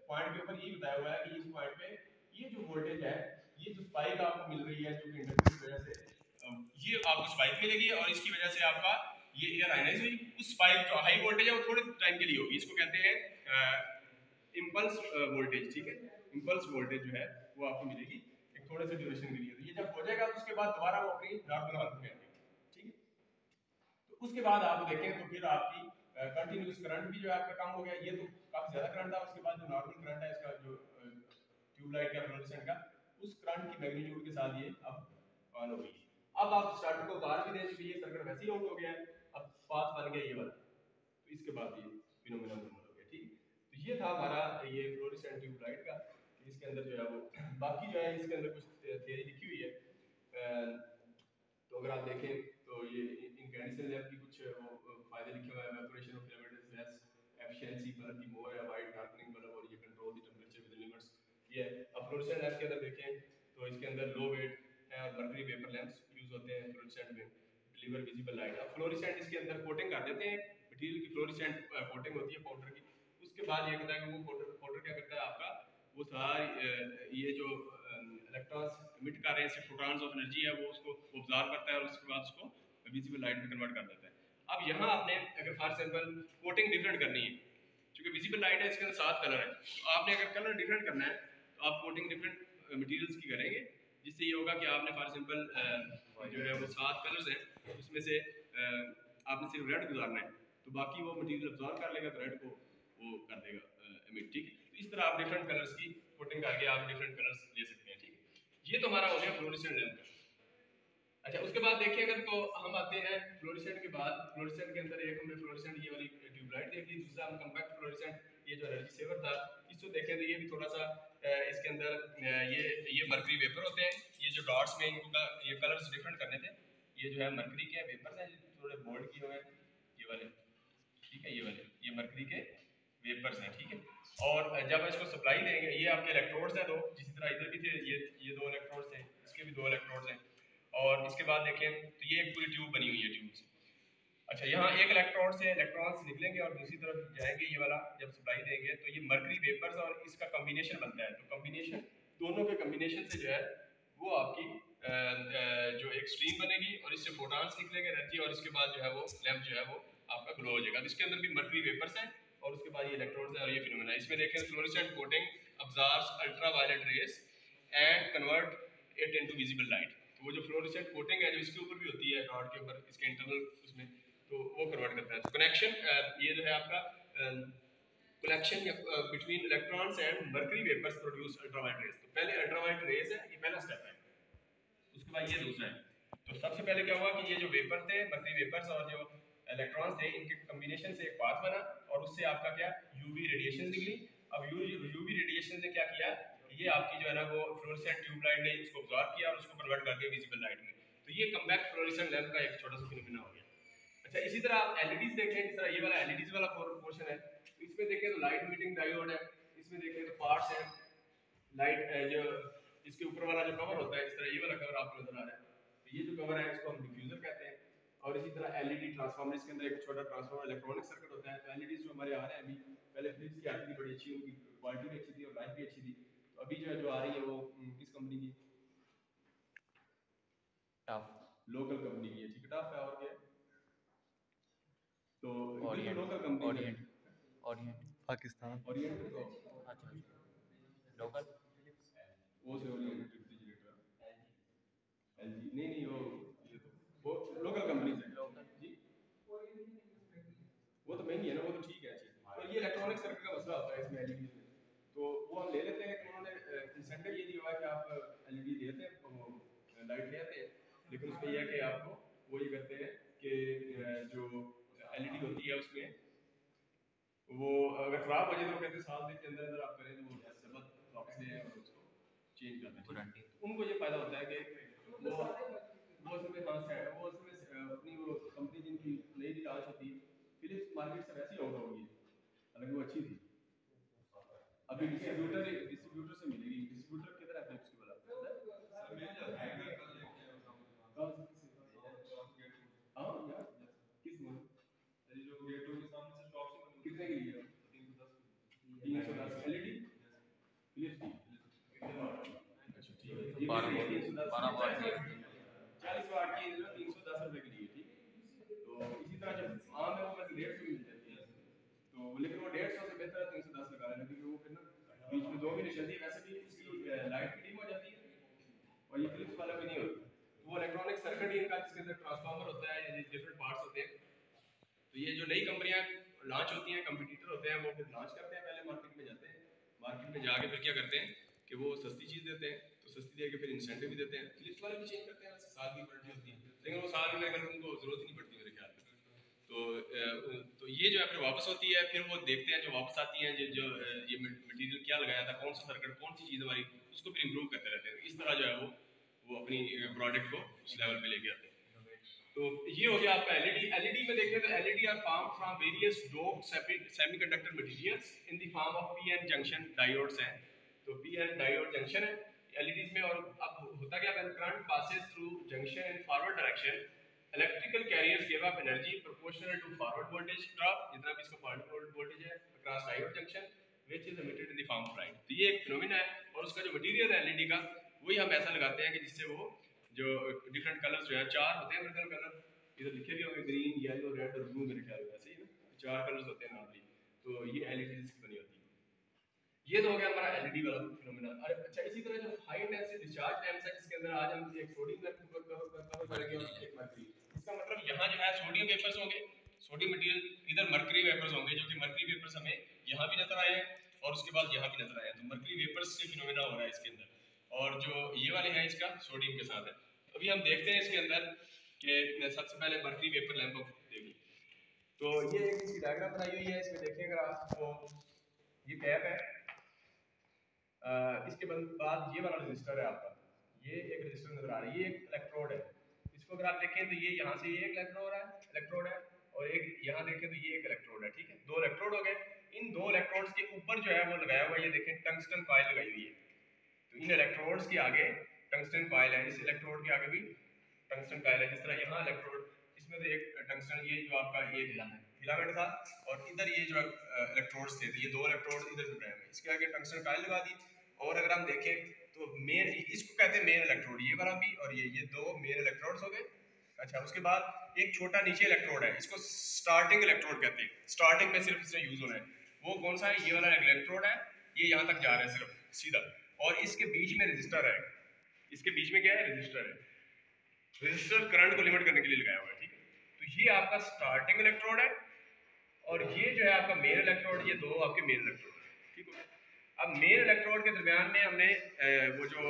पॉइंट के ऊपर ये बताया हुआ है कि इस पॉइंट पे ये जो वोल्टेज है, ये जो स्पाइक आपको मिल रही है जो कि इंडक्टर की वजह से ये आपको स्पाइक मिलेगी और इसकी वजह से आपका ये एयर आयनाइज हुई, उस स्पाइक जो हाई वोल्टेज है वो थोड़े टाइम के लिए होगी, इसको कहते हैं इंपल्स वोल्टेज, ठीक है, इंपल्स वोल्टेज जो है वो आपको मिलेगी एक थोड़े से ड्यूरेशन के लिए। तो ये जब हो जाएगा तो उसके बाद दोबारा वो अपनी नॉर्मल हालत में आएगी, ठीक है। तो उसके बाद आप देखें तो फिर आपकी कंटिन्यूस करंट भी जो है आपका कम हो गया, ये तो काफी ज्यादा करंट था, उसके बाद जो नॉर्मल करंट है इसका जो ट्यूबलाइट का फ्लोरेसेंट का उस करंट की मैग्नीट्यूड के साथ ये अब ऑन हो गई। अब आप स्टार्टर को उतार भी दें तो ये सर्किट वैसे ही आउट हो गया है, अब पाथ बन गया ये वाला, तो इसके बाद ये फिनोमेना नॉर्मल हो गया, ठीक। तो ये था हमारा ये फ्लोरेसेंट ट्यूबलाइट का, इसके अंदर जो है वो बाकी जो है इसके अंदर कुछ थियरी लिखी हुई है, तो अगर आप देखें तो ये इनकैंडेसेंट लैंप की कुछ वो फायदे लिखे हुए हैं, evaporation of filament is less, efficiency bulb की मोर है, वाइट डार्कनिंग बल्ब, और ये control the temperature with limits. ये अब फ्लोरेसेंट लैंप के अंदर देखें तो इसके अंदर लो वेट है और मर्करी वेपर लैंप्स यूज होते हैं फ्लोरेसेंट में, डिलीवर विजिबल लाइट। अब फ्लोरेसेंट इसके अंदर कोटिंग कर देते हैं मटेरियल की, फ्लोरेसेंट कोटिंग होती है पाउडर की, उसके बाद ये कहता है कि वो पाउडर क्या करता है आपका वो सारी ये जो इलेक्ट्रॉन्स इमिट कर रहे हैं, फोटॉन्स ऑफ एनर्जी है वो उसको ऑब्जर्व करता है और उसके बाद उसको विजिबल लाइट में कन्वर्ट कर देता है। अब यहाँ आपने अगर फॉर एग्जांपल कोटिंग डिफरेंट करनी है, क्योंकि विजिबल लाइट है इसके अंदर 7 कलर है, तो आपने अगर कलर डिफरेंट करना है तो आप कोटिंग डिफरेंट मटेरियल्स की करेंगे, जिससे ये होगा कि आपने फॉर एग्जांपल जो है वो 7 कलर्स हैं उसमें से आपने सिर्फ रेड गुजारना है तो बाकी वो मटेरियल अब्जॉर्ब कर लेगा तो रेड को वो कर देगा इमिट, ठीक है। तो इस तरह आप डिफरेंट कलर्स की कोटिंग करके आप डिफरेंट कलर्स ले सकते हैं, ठीक है। ये तो हमारा हो गया फ्लोरेसेंट लैंप का। अच्छा उसके बाद देखिए अगर तो हम आते हैं फ्लोरेसेंट के बाद, फ्लोरेसेंट के अंदर एक हमने फ्लोरेसेंट ये वाली ट्यूबलाइट देख ली, दूसरा हम कॉम्पैक्ट फ्लोरेसेंट ये जो एनर्जी सेवर था, इसको देखें तो ये भी थोड़ा सा इसके अंदर ये मर्करी वेपर होते हैं, ये जो डॉट्स में इनको ये कलर्स डिफरेंट करने थे, ये जो है मर्करी के वेपर्स हैं थोड़े बोल्ड किए हुए हैं ये वाले, ठीक है, ये वाले ये मर्करी के वेपर्स हैं, ठीक है। और जब इसको सप्लाई देंगे ये आपके इलेक्ट्रोड्स हैं दो, जिस तरह इधर भी थे ये 2 इलेक्ट्रोड्स थे, इसके भी 2 इलेक्ट्रोड्स हैं, और इसके बाद देखें तो ये एक पूरी ट्यूब बनी हुई है ट्यूब से। अच्छा यहाँ एक इलेक्ट्रोड से इलेक्ट्रॉन्स निकलेंगे और दूसरी तरफ जाएंगे ये वाला, जब सप्लाई देंगे तो ये मर्करी वेपर्स और इसका कॉम्बिनेशन बनता है, तो कॉम्बिनेशन दोनों के कॉम्बिनेशन से जो है वो आपकी जो एक स्ट्रीम बनेगी और इससे फोटॉन्स निकलेंगे एनर्जी, और इसके बाद जो है वो लैंप जो है वो आपका ग्लो हो जाएगा। तो इसके अंदर भी मर्करी वेपर्स हैं और उसके बाद ये इलेक्ट्रोड्स हैं और ये फिनोमेना। इसमें देखें fluorescent coating absorbs ultraviolet rays and convert it into visible light. तो वो जो फ्लोरेसेंट कोटिंग है जो इसके ऊपर भी होती है रॉड के ऊपर, इसके इंटरनल उसमें, तो वो कन्वर्ट करता है। तो कनेक्शन ये जो है आपका connection between electrons and mercury vapours produce ultraviolet rays. तो पहले अल्ट्रावायलेट रेज है, ये पहला स्टेप है, उसके बाद ये दूसरा है। तो सबसे पहले क्या हुआ कि ये जो वेपर थे मर्करी वेपर्स और जो इलेक्ट्रॉन्स थे इनके कॉम्बिनेशन से एक पाथ बना और उससे आपका क्या यूवी रेडिएशन निकली। अब यूवी रेडिएशन ने क्या किया, ये आपकी जो है ना वो फ्लोरेसेंट ट्यूबलाइट ने इसको अब्जॉर्ब किया और उसको कन्वर्ट कर दिया विजिबल लाइट में। तो ये कॉम्पैक्ट फ्लोरेसेंट लैंप का एक छोटा सा फिनोमेना हो गया। अच्छा इसी तरह आप एलईडीज देखें, जिस तरह ये वाला एलईडीज वाला पोर्शन है, तो इसमें देखें तो लाइट मीटिंग डायोड है, इसमें देखें तो पार्ट्स हैं लाइट जो इसके ऊपर वाला जो कवर होता है, इस तरह ये वाला कवर आपको नजर आ रहा है, तो ये जो कवर है इसको हम डिफ्यूजर कहते हैं। और इसी तरह एलईडी ट्रांसफार्मर, इसके अंदर एक छोटा ट्रांसफार्मर इलेक्ट्रॉनिक सर्किट होता है। तो एलईडीज जो हमारे आ रहे हैं अभी, पहले फिलिप्स की आती थी बड़ी अच्छी, उनकी क्वालिटी भी अच्छी थी और लाइफ भी अच्छी थी, तो अभी जो है जो आ रही है वो किस कंपनी की, टफ लोकल कंपनी की है, ठीक है, टफ है और क्या है, तो बिल्कुल लोकल कंपनी है, ओरिएंट पाकिस्तान, ओरिएंट तो लोकल वो से वाली रेफ्रिजरेटर एलजी नहीं नहीं ये तो वो लोकल कंपनीज है जी वो तो महंगी है ना वो तो ठीक है चीज़ तो ये इलेक्ट्रॉनिक सर्किट का मसला होता है इसमें एलईडी में तो वो हम ले लेते हैं कि उन्होंने इंसेंटिव ये दिया हुआ है कि आप एलईडी लेते हैं तो वो लाइट ले आते हैं लेकिन उसमें यह है कि आपको वो ये करते हैं कि जो एलईडी होती है उसमें वो अगर खराब हो जाए तो वो कहते हैं साल दिन के अंदर अंदर आप करें तो वो जरूरत वापस ले आए और उसको चेंज कर दें गारंटी तो उनको ये फायदा होता है कि वो उसमें हाँ है वो उसमें अपनी वो कंपनी जिनकी नई लॉन्च होती है फिलिप्स मार्केट से वैसी आउट होगी हालांकि वो अच्छी थी अभी डिस्ट्रीब्यूटर से मिलेगी डिस्ट्रीब्यूटर किधर है फिलिप्स की वाला हाँ यार किस में कितने की लिए 310 एलईडी फिलिप्स की अच्छा ठीक है ये 12 वाट की 40 वाट की 310 रुपए की लिए ठीक है तो इसी तरह जब आम है वो वैसे 150 की मिल जाती है तो लेकिन वो 150 से बेहतर है 310 लगा लेना क्योंकि वो फिर ना बीच में 2 महीने चलती है वैसे भी इसकी लाइट भी डिम हो जाती है और ये फिलिप्स वाला भी नहीं होता तो वो इलेक्ट्रॉनिक सर्किट ही इनका जिसके अंदर ट्रांसफार्मर होता है या डिफरेंट पार्ट्स होते हैं तो ये जो नई कंपनियां लॉन्च होती हैं कंपटीटर होते हैं वो फिर लॉन्च करते हैं पहले मार्केट में जाते हैं मार्केट में जाके फिर क्या करते हैं कि वो सस्ती चीज़ देते हैं तो सस्ती दे के फिर इंसेंटिव भी देते हैं फिलिप्स वाले भी चेंज करते हैं वैसे साल की वारंटी होती है लेकिन वो साल में अगर उनको जरूरत ही नहीं पड़ती मेरे ख्याल में तो ये जो है फिर वापस होती है फिर वो देखते हैं जो वापस आती हैं जो ये मटेरियल क्या लगाया था कौन सा सर्किट कौन सी चीज़ हमारी उसको फिर इम्प्रूव करते रहते हैं इस तरह जो है वो अपनी प्रोडक्ट को उस लेवल पे लेके आते हैं तो ये हो गया आपका एलईडी में देखें तो LED are form from various dope semiconductor materials in the form of PN junction diodes हैं तो पीएन डायोड जंक्शन है एलईडीज में और अब होता क्या है current passes through junction in forward direction electrical carriers give up energy proportional to forward voltage drop जितना भी इसका फॉरवर्ड वोल्टेज है across diode junction which is emitted in the form of light तो ये एक फिनोमेना है और उसका जो मटेरियल है एलईडी का वही हम ऐसा लगाते हैं कि जिससे वो जो डिफरेंट कलर्स जो है चार होते हैं मेरे कलर इधर लिखे भी होंगे ग्रीन येलो रेड और ब्लू मेरे ख्याल में ऐसे ही ना चार कलर्स होते हैं नॉर्मली तो ये एलईडी की बनी होती है ये तो हो गया हमारा एलईडी वाला फिनोमेना अच्छा इसी तरह जो हाई इंटेंसिटी डिस्चार्ज टाइम्स है इसके अंदर आज हम एक सोडियम कवर करेंगे और एक मर्करी इसका मतलब यहाँ जो है सोडियम वेपर्स होंगे सोडियम मटेरियल इधर मर्करी वेपर्स होंगे जो कि मर्करी वेपर्स हमें यहाँ भी नजर आए हैं और उसके बाद यहाँ भी नजर आए हैं तो मर्करी वेपर्स से फिनोमेना हो रहा है इसके अंदर और जो ये वाले हैं इसका सोडियम के साथ है अभी हम देखते हैं इसके अंदर कि सबसे पहले मर्करी वेपर लैंप देखिए तो ये एक इसकी डायग्राम बनाई हुई है इसमें देखिएगा आप तो ये कैप है इसके बाद ये वाला रजिस्टर है आपका ये एक रजिस्टर नजर आ रहा है ये एक इलेक्ट्रोड है इसको अगर आप देखें तो ये यहाँ से ये एक इलेक्ट्रोड है और एक यहाँ देखें तो ये एक इलेक्ट्रोड है ठीक है दो इलेक्ट्रोड हो गए इन दो इलेक्ट्रोड्स के ऊपर जो है वो लगाया हुआ है ये देखें टंगस्टन कॉइल लगाई हुई है तो इन इलेक्ट्रोड्स के आगे टंगस्टन कॉइल है इस इलेक्ट्रोड के आगे भी टंगस्टन कॉइल है जिस तरह यहाँ इलेक्ट्रोड इसमें तो एक टंगस्टन ये जो आपका ये फिलामेंट था और इधर ये जो इलेक्ट्रोड्स थे तो ये दो इलेक्ट्रोड इधर जुड़ रहे हैं इसके आगे टंगस्टन कॉइल लगा दी और अगर हम देखें तो मेन इसको कहते हैं मेन इलेक्ट्रोड ये वाला भी और ये दो मेन इलेक्ट्रोड्स हो गए अच्छा उसके बाद एक छोटा नीचे इलेक्ट्रोड है इसको स्टार्टिंग इलेक्ट्रोड कहते हैं स्टार्टिंग में सिर्फ इसमें यूज होना है वो कौन सा है ये वाला इलेक्ट्रोड है ये यहाँ तक जा रहा है सिर्फ सीधा और इसके बीच में रजिस्टर है इसके बीच में क्या है रजिस्टर है रजिस्टर करंट को लिमिट करने के लिए लगाया हुआ है ठीक है तो ये आपका स्टार्टिंग इलेक्ट्रोड है और ये जो है आपका मेन इलेक्ट्रोड ये दो आपके मेन इलेक्ट्रोड है ठीक है अब मेन इलेक्ट्रोड के दरमियान में हमने वो जो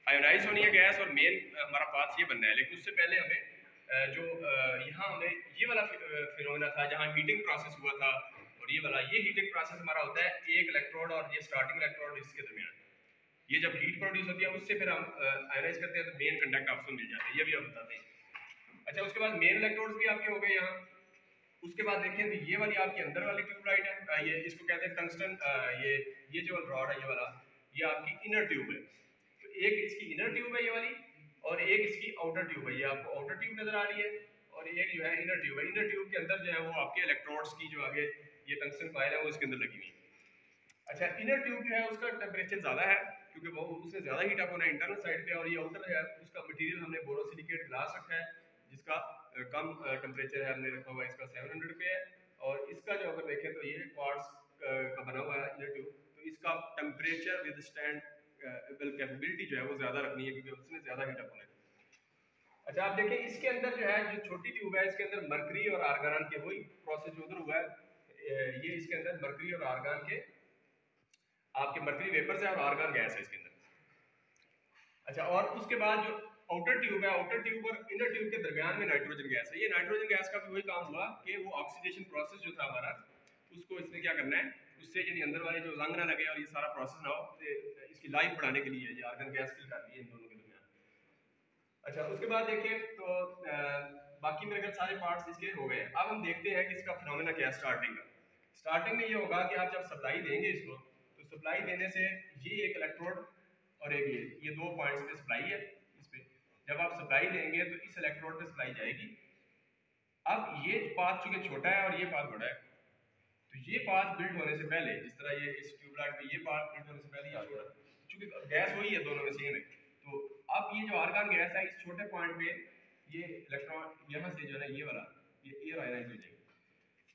आयोनाइज होनी है गैस और मेन हमारा पाथ ये बनना है लेकिन उससे पहले हमें जो यहाँ हमें ये वाला फिनोमेना था जहाँ हीटिंग प्रोसेस हुआ था और ये वाला ये हीटिंग प्रोसेस हमारा होता है एक इलेक्ट्रोड और ये स्टार्टिंग इलेक्ट्रोड इसके दरमियान ये जब हीट प्रोड्यूस होती है उससे फिर हम आयोनाइज करते हैं तो मेन कंडक्ट आपको मिल जाता है ये भी आप बताते हैं अच्छा उसके बाद मेन इलेक्ट्रोड्स भी आपके हो गए यहाँ उसके बाद देखें तो ये वाली आपकी अंदर वाली ट्यूबलाइट है ये इसको कहते हैं टंगस्टन ये जो रॉड है ये वाला ये आपकी इनर ट्यूब है तो एक इसकी इनर ट्यूब है ये वाली और एक इसकी आउटर ट्यूब है ये आपको आउटर ट्यूब नजर आ रही है और एक जो है इनर ट्यूब है इनर ट्यूब के अंदर जो है वो आपके इलेक्ट्रोड्स की जो आगे ये टंगस्टन कॉइल है वो इसके अंदर लगी हुई है अच्छा इनर ट्यूब जो है उसका टेम्परेचर ज्यादा है क्योंकि वो उससे ज्यादा हीट अप होना है इंटरनल साइड पे और ये आउटर है उसका मटेरियल हमने बोरोसिलिकेट ग्लास रखा है जिसका कम टेम्परेचर है हमने रखा हुआ है इसका 700 पे है और इसका जो अगर देखें तो ये क्वार्ट्ज का बना हुआ है इनर ट्यूब, तो इसका टेम्परेचर विद स्टैंड कैपेबिलिटी जो है वो ज़्यादा रखनी है क्योंकि उसमें ज़्यादा हीट अप होना है। अच्छा आप देखें इसके अंदर जो है जो छोटी ट्यूब है इसके अंदर मरकरी और आर्गन के वही प्रोसेस जो उधर हुआ है, ये इसके अंदर मरकरी और आर्गन के आपके मरकरी वेपर्स है और आर्गन गैस है इसके अंदर। अच्छा और उसके बाद जो आउटर ट्यूब है, आउटर ट्यूब और इनर ट्यूब के दरमियान में नाइट्रोजन गैस है। ये नाइट्रोजन गैस का भी वही काम हुआ कि वो ऑक्सीडेशन प्रोसेस जो था हमारा उसको इसने क्या करना है, उससे यानी अंदर वाले जो जंग ना लगे और ये सारा प्रोसेस ना हो, इसकी लाइफ बढ़ाने के लिए ये आर्गन गैस फिल कर दी है इन दोनों के दरमियान। अच्छा उसके बाद देखें तो बाकी मेरे ख्याल सारे पार्ट्स इसके हो गए। अब हम देखते हैं कि इसका फिनोमेना क्या है स्टार्टिंग का। स्टार्टिंग में ये होगा कि आप जब सप्लाई देंगे इसको, तो सप्लाई देने से ये एक इलेक्ट्रोड और एक ये दो पॉइंट्स पे सप्लाई है इस पे। जब आप सप्लाई देंगे तो इस इलेक्ट्रोड पे सप्लाई जाएगी। अब ये पाथ चूंकि छोटा है और ये पाथ बड़ा है, तो ये पाथ बिल्ड होने से पहले जिस तरह ये इस ट्यूबलाइट में ये पाथ बिल्ड होने से पहले ये छोटा, चूंकि गैस वही है दोनों में सेम है, तो अब ये जो आर्गन गैस है इस छोटे पॉइंट पे ये इलेक्ट्रॉन यहाँ से जो है ये वाला ये एयर आयनाइज हो जाएगा।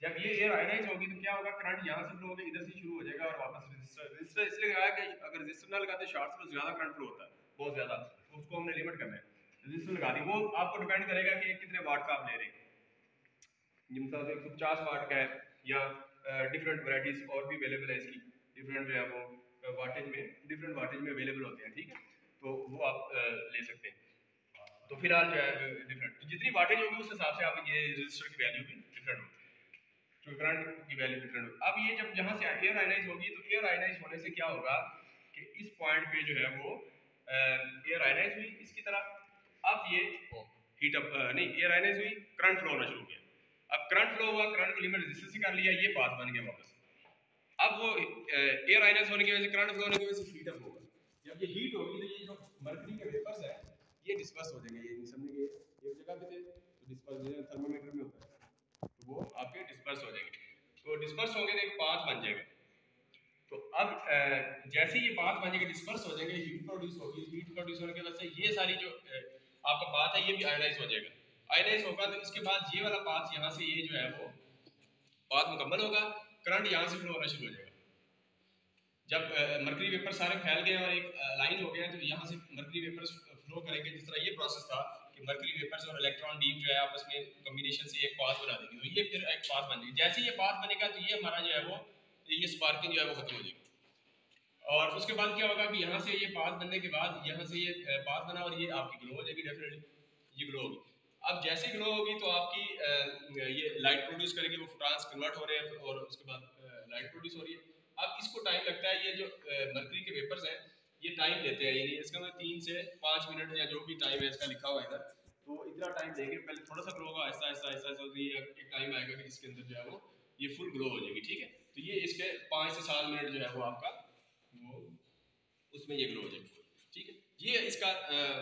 जब ये एयर आयनाइज होगी तो क्या होगा, करंट यहाँ से फ्लो होगा इधर से शुरू हो जाएगा और वापस रेजिस्टर इसलिए लगाया कि अगर रेजिस्टर ना लगाते शॉर्ट सर्किट ज्यादा करंट फ्लो होता है बहुत ज्यादा, तो उसको हमने लिमिट करना है, रेजिस्टर लगा दी। वो आपको डिपेंड करेगा कि कितने वाट का आप ले रहे हैं, मतलब 150 वाट का है या डिफरेंट वैरायटीज और भी अवेलेबल है इसकी, डिफरेंट जो है वो वाटेज में अवेलेबल होते हैं, ठीक है, तो वो आप ले सकते हैं। तो फिलहाल जो है डिफरेंट तो जितनी वाटेज होगी उस हिसाब से आप ये रेजिस्टर की वैल्यू भी डिफरेंट होगी, तो करंट की वैल्यू डिफरेंट होगी। अब ये जब यहाँ से एयर आयनाइज होगी तो एयर आयनाइज होने से क्या होगा कि इस पॉइंट पे जो है वो एयर आयनाइज हुई इसकी तरह, अब ये हीट अप नहीं एयर आयनाइज हुई, करंट फ्लो होना शुरू हो गया। अब करंट फ्लो हुआ, करंट को लिमिट रेजिस्टेंस से कर लिया, ये पाथ बन गया वापस। अब वो एयर आयनाइज होने की वजह से करंट फ्लो होने की वजह से हीट अप होगा। जब ये हीट होगी तो ये जो मरकरी के वेपर्स है ये डिस्पर्स हो जाएंगे, ये समझ गए एक जगह पे थे तो डिस्पर्स जैसे थर्मोमीटर में होता है तो वो आपके डिस्पर्स हो जाएंगे, तो डिस्पर्स होंगे तो एक पाथ बन जाएगा। तो अब जैसे ये पाथ बन जाएगा डिस्पर्स हो जाएंगे, हीट प्रोड्यूस होगी, हीट प्रोड्यूस होने की वजह से ये सारी जो आपका पाथ है ये भी आयनाइज हो जाएगा। आयनाइज होगा तो इसके बाद ये वाला पाथ यहाँ से ये जो है वो पाथ मुकम्मल होगा, करंट यहाँ से फ्लो होना शुरू हो जाएगा। जब मरकरी वेपर सारे फैल गए और एक लाइन हो गया तो यहाँ से मरकरी वेपर्स फ्लो करेंगे, जिस तरह ये प्रोसेस था कि मरकरी वेपर्स और इलेक्ट्रॉन बीम जो है आपस में कॉम्बिनेशन से एक पाथ बना देगी, तो ये फिर एक पाथ बन जाएगी। जैसे ये पाथ बनेगा तो ये हमारा जो है वो ये स्पार्किंग जो है वो खत्म हो जाएगी। और उसके बाद क्या होगा कि यहाँ से ये पाथ बनने के बाद यहाँ से ये पाथ बना और ये आपकी ग्लो हो जाएगी, डेफिनेटली ये ग्लो होगी। अब जैसे ग्लो होगी तो आपकी ये लाइट प्रोड्यूस करेगी, वो फोटॉन्स कन्वर्ट हो रहे हैं और उसके बाद लाइट प्रोड्यूस हो रही है। अब इसको टाइम लगता है, ये जो मरकरी के वेपर्स हैं ये टाइम लेते हैं, यानी इसका मतलब 3 से 5 मिनट या जो भी टाइम है इसका लिखा हुआ है इधर, तो इतना टाइम देंगे, पहले थोड़ा सा ग्लो होगा आहिस्ता आहिस्ता आहिस्ता आहिस्ता, ये एक टाइम आएगा कि इसके अंदर जो है वो ये फुल ग्लो हो जाएगी, ठीक है। तो ये इसके 5 से 7 मिनट जो है वो आपका वो उसमें ये ग्लो हो जाएगी, ठीक है। ये इसका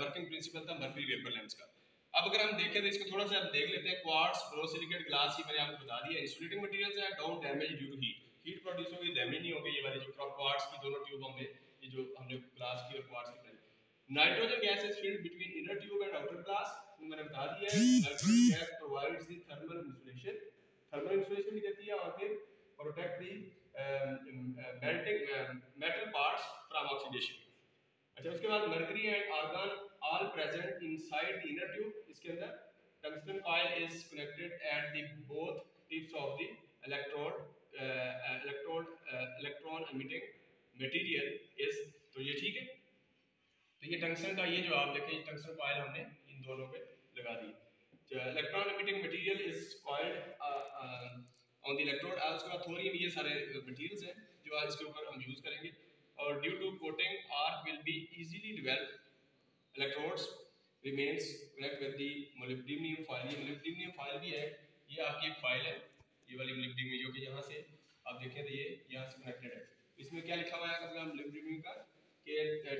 वर्किंग प्रिंसिपल था मरकरी वेपर लैंप्स का। अब अगर हम देखें तो इसको थोड़ा सा देख लेते हैं। क्वार्ट्ज, बोरोसिलिकेट, ग्लास की मैंने आपको बता दिया इंसुलेटिंग मटेरियल्स हैं, don't damage due to heat, heat produce होगी डैमेज नहीं होगी। ये वाली जो क्वार्ट्ज की दोनों ट्यूबों में ये जो हमने ग्लास की और क्वार्ट्ज की बनाई। Nitrogen gas is filled between inner tube and outer glass, मैंने बता दिया है। Nitrogen gas provides the thermal insulation, thermal insulation भी देती है और फिर protect the melting metal parts from oxidation. अच्छा उसके बाद mercury and argon all present inside the inner tube, इसके अंदर tungsten coil is connected at the both tips of the electron emitting material is, तो ये ठीक है। तो ये टंगस्टन का ये जो आप देखें टंगस्टन कॉइल हमने इन दोनों पे लगा दी। Electron emitting material is coiled on the electrode, आज उसके बाद थोरियम, ये सारे मटेरियल्स हैं जो आज इसके ऊपर हम यूज करेंगे। और due to coating arc will be easily develop, electrodes remains connect with the molybdenum file, ये मोलिब्डेनम फाइल भी है, ये आपकी एक फाइल है ये वाली मोलिब्डेनम जो कि यहाँ से आप देखें तो ये यहाँ से कनेक्टेड है। इसमें क्या लिखा हुआ है अगर मोलिब्डेनम का कि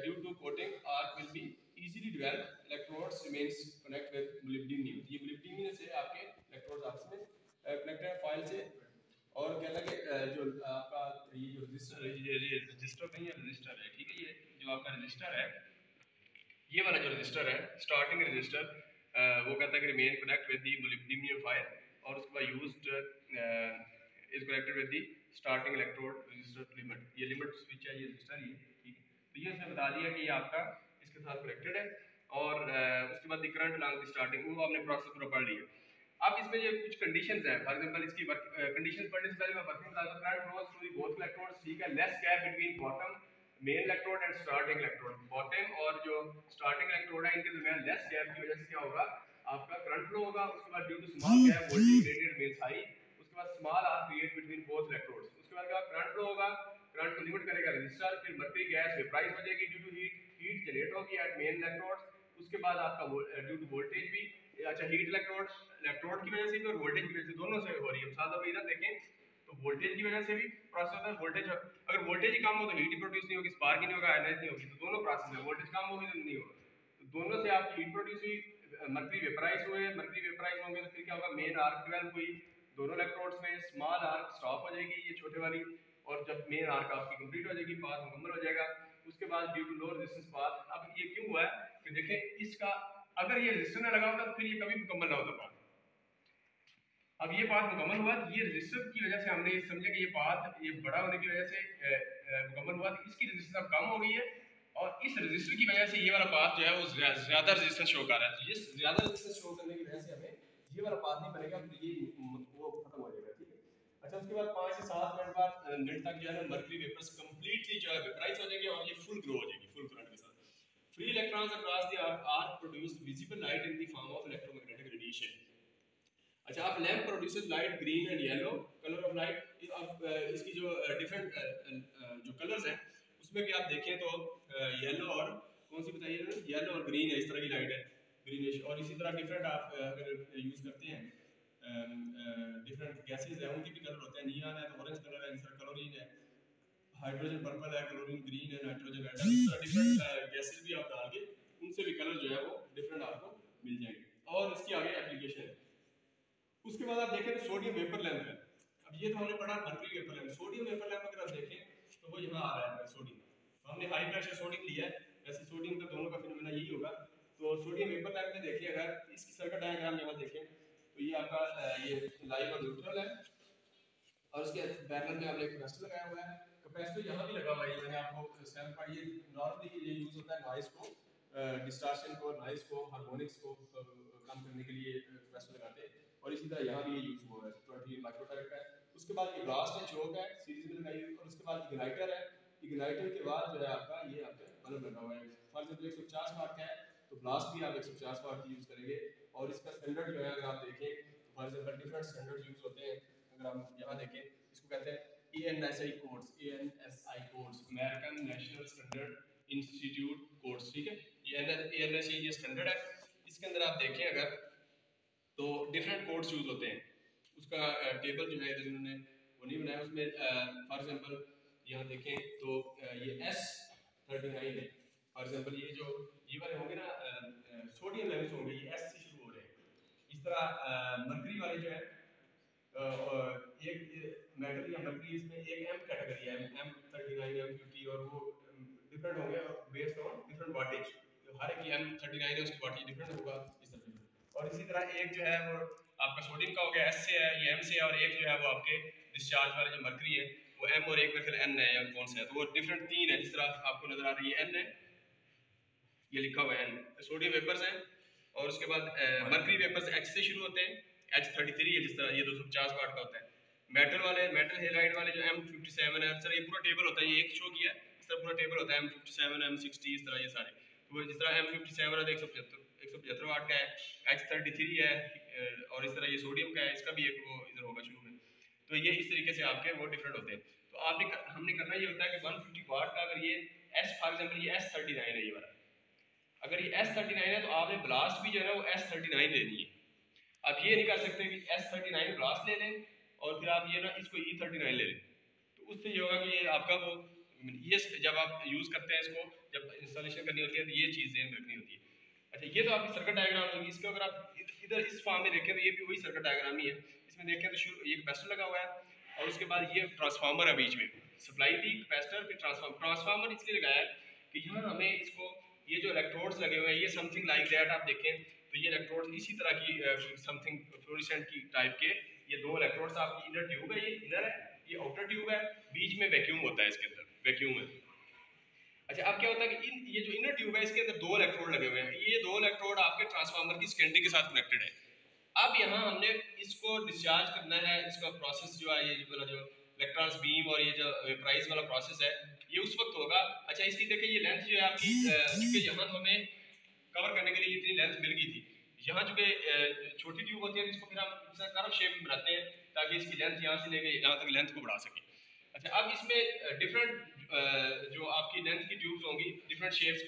due to coating arc will be easily develop, electrodes remains connect with molybdenum, ये मोलिब्डेनम से आपके इलेक्ट्रोड्स आपस में कनेक्टेड है फाइल से। और क्या लगे जो आपका ये जो रजिस्टर नहीं है रजिस्टर है, ठीक है, ये जो आपका रजिस्टर है ये वाला जो रजिस्टर है स्टार्टिंग रजिस्टर वो कहता है कि remain connect with the molybdenum file, और उसके बाद used is connected with the starting electrode resistor limit, ये लिमिट स्विच है, ये रजिस्टर ये, ठीक है। तो ये उसने बता दिया कि ये आपका इसके साथ कनेक्टेड है और उसके बाद करंट अलॉन्ग द स्टार्टिंग, वो आपने प्रोसेस पूरा पढ़ लिया। अब इसमें जो कुछ कंडीशंस हैं, फॉर एग्जांपल इसकी कंडीशंस पढ़ने से पहले मैं वर्किंग बता दूं। Current flows through both electrodes, ठीक है। Less gap between bottom main electrode and starting electrode, bottom और जो स्टार्टिंग इलेक्ट्रोड है इनके दरमियान लेस गैप की वजह से क्या होगा, आपका करंट फ्लो होगा। उसके बाद due to small gap voltage gradient remains high, उसके बाद small arc create between both electrodes. उसके बाद क्या करंट फ्लो होगा, करंट को लिमिट करेगा रजिस्टर, फिर मर्क्यूरी गैस वेपराइज हो जाएगी ड्यू टू हीट जनरेट होगी एट मेन इलेक्ट्रोड। उसके बाद आपका ड्यू टू वोल्टेज भी, अच्छा हीट इलेक्ट्रोड की वजह से भी और वोल्टेज की वजह से, दोनों से हो रही है। मिसाल तौर पर इधर देखें तो वोल्टेज की वजह से भी प्रोसेस होता है। वोल्टेज अगर वोल्टेज ही कम हो तो हीट प्रोड्यूस नहीं होगी, स्पार्क ही नहीं होगा, आयनाइज नहीं होगी। तो दोनों प्रोसेस है, वोल्टेज कम होगी तो नहीं होगा। तो दोनों से आपकी हीट प्रोड्यूस हुई, मर्क्यूरी वेपराइज हुए, मर्क्यूरी वेपराइज होंगे तो फिर क्या होगा, मेन आर्क 12 हुई दोनों इलेक्ट्रोड्स में, स्मॉल आर्क स्टॉप हो जाएगी ये छोटे वाली, और जब मेन आर्क आपकी कंप्लीट हो जाएगी, पाथ मुकम्मल हो जाएगा। उसके बाद due to low resistance path, अब ये क्यों हुआ है कि देखें इसका अगर ये रेजिस्टर ना लगा होता तो फिर ये कभी मुकम्मल ना होता पाथ। अब ये पाथ मुकम्मल हुआ, ये रेजिस्टर की वजह से हमने ये समझा कि ये पाथ ये बड़ा होने की वजह से मुकम्मल हुआ, तो इसकी रेजिस्टेंस अब कम हो गई है और इस रेजिस्टर की वजह से ये वाला पाथ जो है वो ज्यादा रेजिस्टेंस शो कर रहा है। तो ये ज्यादा रेजिस्टेंस शो करने की वजह से हमें ये वाला पाथ नहीं बनेगा, फिर ये वो खत्म हो जाएगा, ठीक है। अच्छा, उसके बाद 5 से 7 मिनट तक जो है ना मर्क्यूरी वेपर्स कंप्लीटली जो है वेपराइज हो जाएंगे और ये फुल ग्रो हो जाएगी फुल करंट के साथ। Free electrons across the arc produce visible light in the form of electromagnetic radiation. अच्छा, अब lamp produces light green and yellow colour of light. अब इसकी जो डिफरेंट जो कलर्स हैं उसमें भी आप देखें तो येलो और कौन सी बताइए ना, येलो और ग्रीन है, इस तरह की लाइट है ग्रीनिश। और इसी तरह डिफरेंट आप अगर यूज करते हैं डिफरेंट गैसेस है उनके भी कलर होते हैं। नियॉन है तो ऑरेंज कलर है, इस तरह क्लोरीन है, हाइड्रोजन पर्पल है, क्लोरीन ग्रीन है, नाइट्रोजन रेड है। इस तरह डिफरेंट गैसेस भी आप डाल के उनसे भी कलर जो है वो डिफरेंट आपको मिल जाएंगे। और इसकी आगे एप्लीकेशन है। उसके बाद आप देखें तो सोडियम वेपर लैंप है। अब ये तो हमने पढ़ा mercury vapour lamp. Sodium vapour lamp अगर आप देखें तो वो यहाँ आ रहा है सोडियम, तो हमने हाई प्रेशर सोडियम लिया है, वैसे सोडियम का दोनों का फिनोमेना यही होगा। तो सोडियम वेपर लैंप में देखिए अगर इसकी सर्किट डायग्राम यहाँ देखें तो ये आपका ये लाइव और न्यूट्रल है और उसके पैरेलल में आपने एक कैपेसिटर लगाया हुआ है। कैपेसिटर यहाँ भी लगा हुआ है, मैंने आपको सेल पर ये नॉर्मली ये यूज होता है नॉइस को डिस्टॉर्शन को, नॉइस को, हार्मोनिक्स को कम करने के लिए कैपेसिटर लगाते हैं और इसी तरह यहाँ भी ये यूज हुआ है 20 माइक्रोफैराड का है। उसके बाद ये ब्लास्ट है, चोक है, सीरीज में लगाई हुई, और उसके बाद इग्नाइटर है। इग्नाइटर के बाद जो है आपका ये आपका बल्ब लगा हुआ है। फॉर एग्जांपल 150 वाट का है तो ब्लास्ट भी आप 150 वाट की यूज करेंगे। और इसका स्टैंडर्ड जो है अगर आप देखें तो for example different standard use होते हैं। अगर हम यहाँ देखें इसको कहते हैं ANSI codes, ANSI codes, American national standard institute codes, ठीक है। ये ANSI ये स्टैंडर्ड है। इसके अंदर आप देखें अगर तो डिफरेंट कोड्स यूज होते हैं। उसका टेबल जो है इधर इन्होंने वो नहीं बनाया, उसमें फॉर एग्जांपल यहाँ देखें तो ये S39 है। फॉर एग्जांपल ये वाले होंगे ना सोडियम लेवल्स होंगे, ये S से शुरू हो रहे हैं। इस तरह मर्क्यूरी वाले जो है एक मेटल या मर्क्यूरी इसमें एक M कैटेगरी है, M39 M50, और वो डिफरेंट होंगे बेस्ड ऑन डिफरेंट वाटेज। तो हर एक M39 है उसकी वाटेज डिफरेंट होगा इस तरह। और इसी तरह एक जो है वो आपका सोडियम का हो गया S से है, ये M से है, और एक जो है वो आपके डिस्चार्ज वाले जो मर्क्यूरी है वो M और एक में फिर N है या कौन सा है, तो वो डिफरेंट 3 है। जिस तरह आपको नजर आ रही है N है, ये लिखा हुआ है N, सोडियम वेपर्स हैं। और उसके बाद मर्क्यूरी वेपर्स H से शुरू होते हैं, H33 है, जिस तरह ये 250 वाट का होता है। मेटल हेलाइड वाले जो M57 है, सर ये पूरा टेबल होता है, ये एक शो किया है, इस तरह पूरा टेबल होता है M57 M60 इस तरह ये सारे। तो जिस तरह M57 है 175 वाट का है, H33 है, और इस तरह ये सोडियम का है, इसका भी एक वो इधर होगा शुरू में। तो ये इस तरीके से आपके वो डिफरेंट होते हैं। तो हमने करना ये होता है कि 150 वाट का अगर ये S फॉर एग्जांपल ये S39 है ये वाला, अगर ये S39 है तो आपने ब्लास्ट भी जो है ना वो S39 लेनी है। आप ये नहीं कर सकते कि S39 ब्लास्ट ले लें और फिर आप ये ना इसको E39 ले लें, तो उससे ये होगा कि ये आपका वो ये जब आप यूज़ करते हैं इसको, जब इंस्टॉलेशन करनी होती है तो ये चीज़ ध्यान रखनी होती है। अच्छा, ये तो आपकी सर्किट डायग्राम होगी। इसके अगर आप इधर इस फॉर्म में देखें तो ये भी वही सर्किट डायग्राम ही है। इसमें देखें तो ये कैपेसिटर लगा हुआ है और उसके बाद ये ट्रांसफार्मर है बीच में, सप्लाई थी कैपेसिटर फिर ट्रांसफार्मर इसलिए लगाया है कि यहाँ हमें इसको ये जो इलेक्ट्रोड्स लगे हुए हैं ये समथिंग लाइक दैट आप देखें तो ये इलेक्ट्रोड्स इसी तरह की समथिंग फ्लोरेसेंट की टाइप के ये दो इलेक्ट्रोड्स आपकी इनर ट्यूब है, ये इनर है, ये आउटर ट्यूब है, बीच में वैक्यूम होता है, इसके अंदर वैक्यूम है। अच्छा, अब क्या होता है कि ये जो इनर ट्यूब है इसके अंदर 2 इलेक्ट्रोड लगे हुए हैं, ये 2 इलेक्ट्रोड आपके ट्रांसफार्मर की सेकेंडरी के साथ कनेक्टेड है। अब यहाँ हमने इसको डिस्चार्ज करना है, इसका प्रोसेस जो है ये जो इलेक्ट्रॉन्स बीम और ये जो वेपराइज वाला प्रोसेस है ये उस वक्त होगा। अच्छा, इसकी देखिए ये लेंथ जो है आपकी, चूंकि यहाँ तो हमें कवर करने के लिए इतनी लेंथ मिल गई थी, यहाँ चूंकि छोटी ट्यूब होती है इसको फिर हम कर्व शेप में बनाते हैं ताकि इसकी लेंथ यहाँ से लेके यहाँ तक लेंथ को बढ़ा सकें। अच्छा, अब इसमें डिफरेंट जो आपकी लेंथ की ट्यूब्स होंगी डिफरेंट शेप्स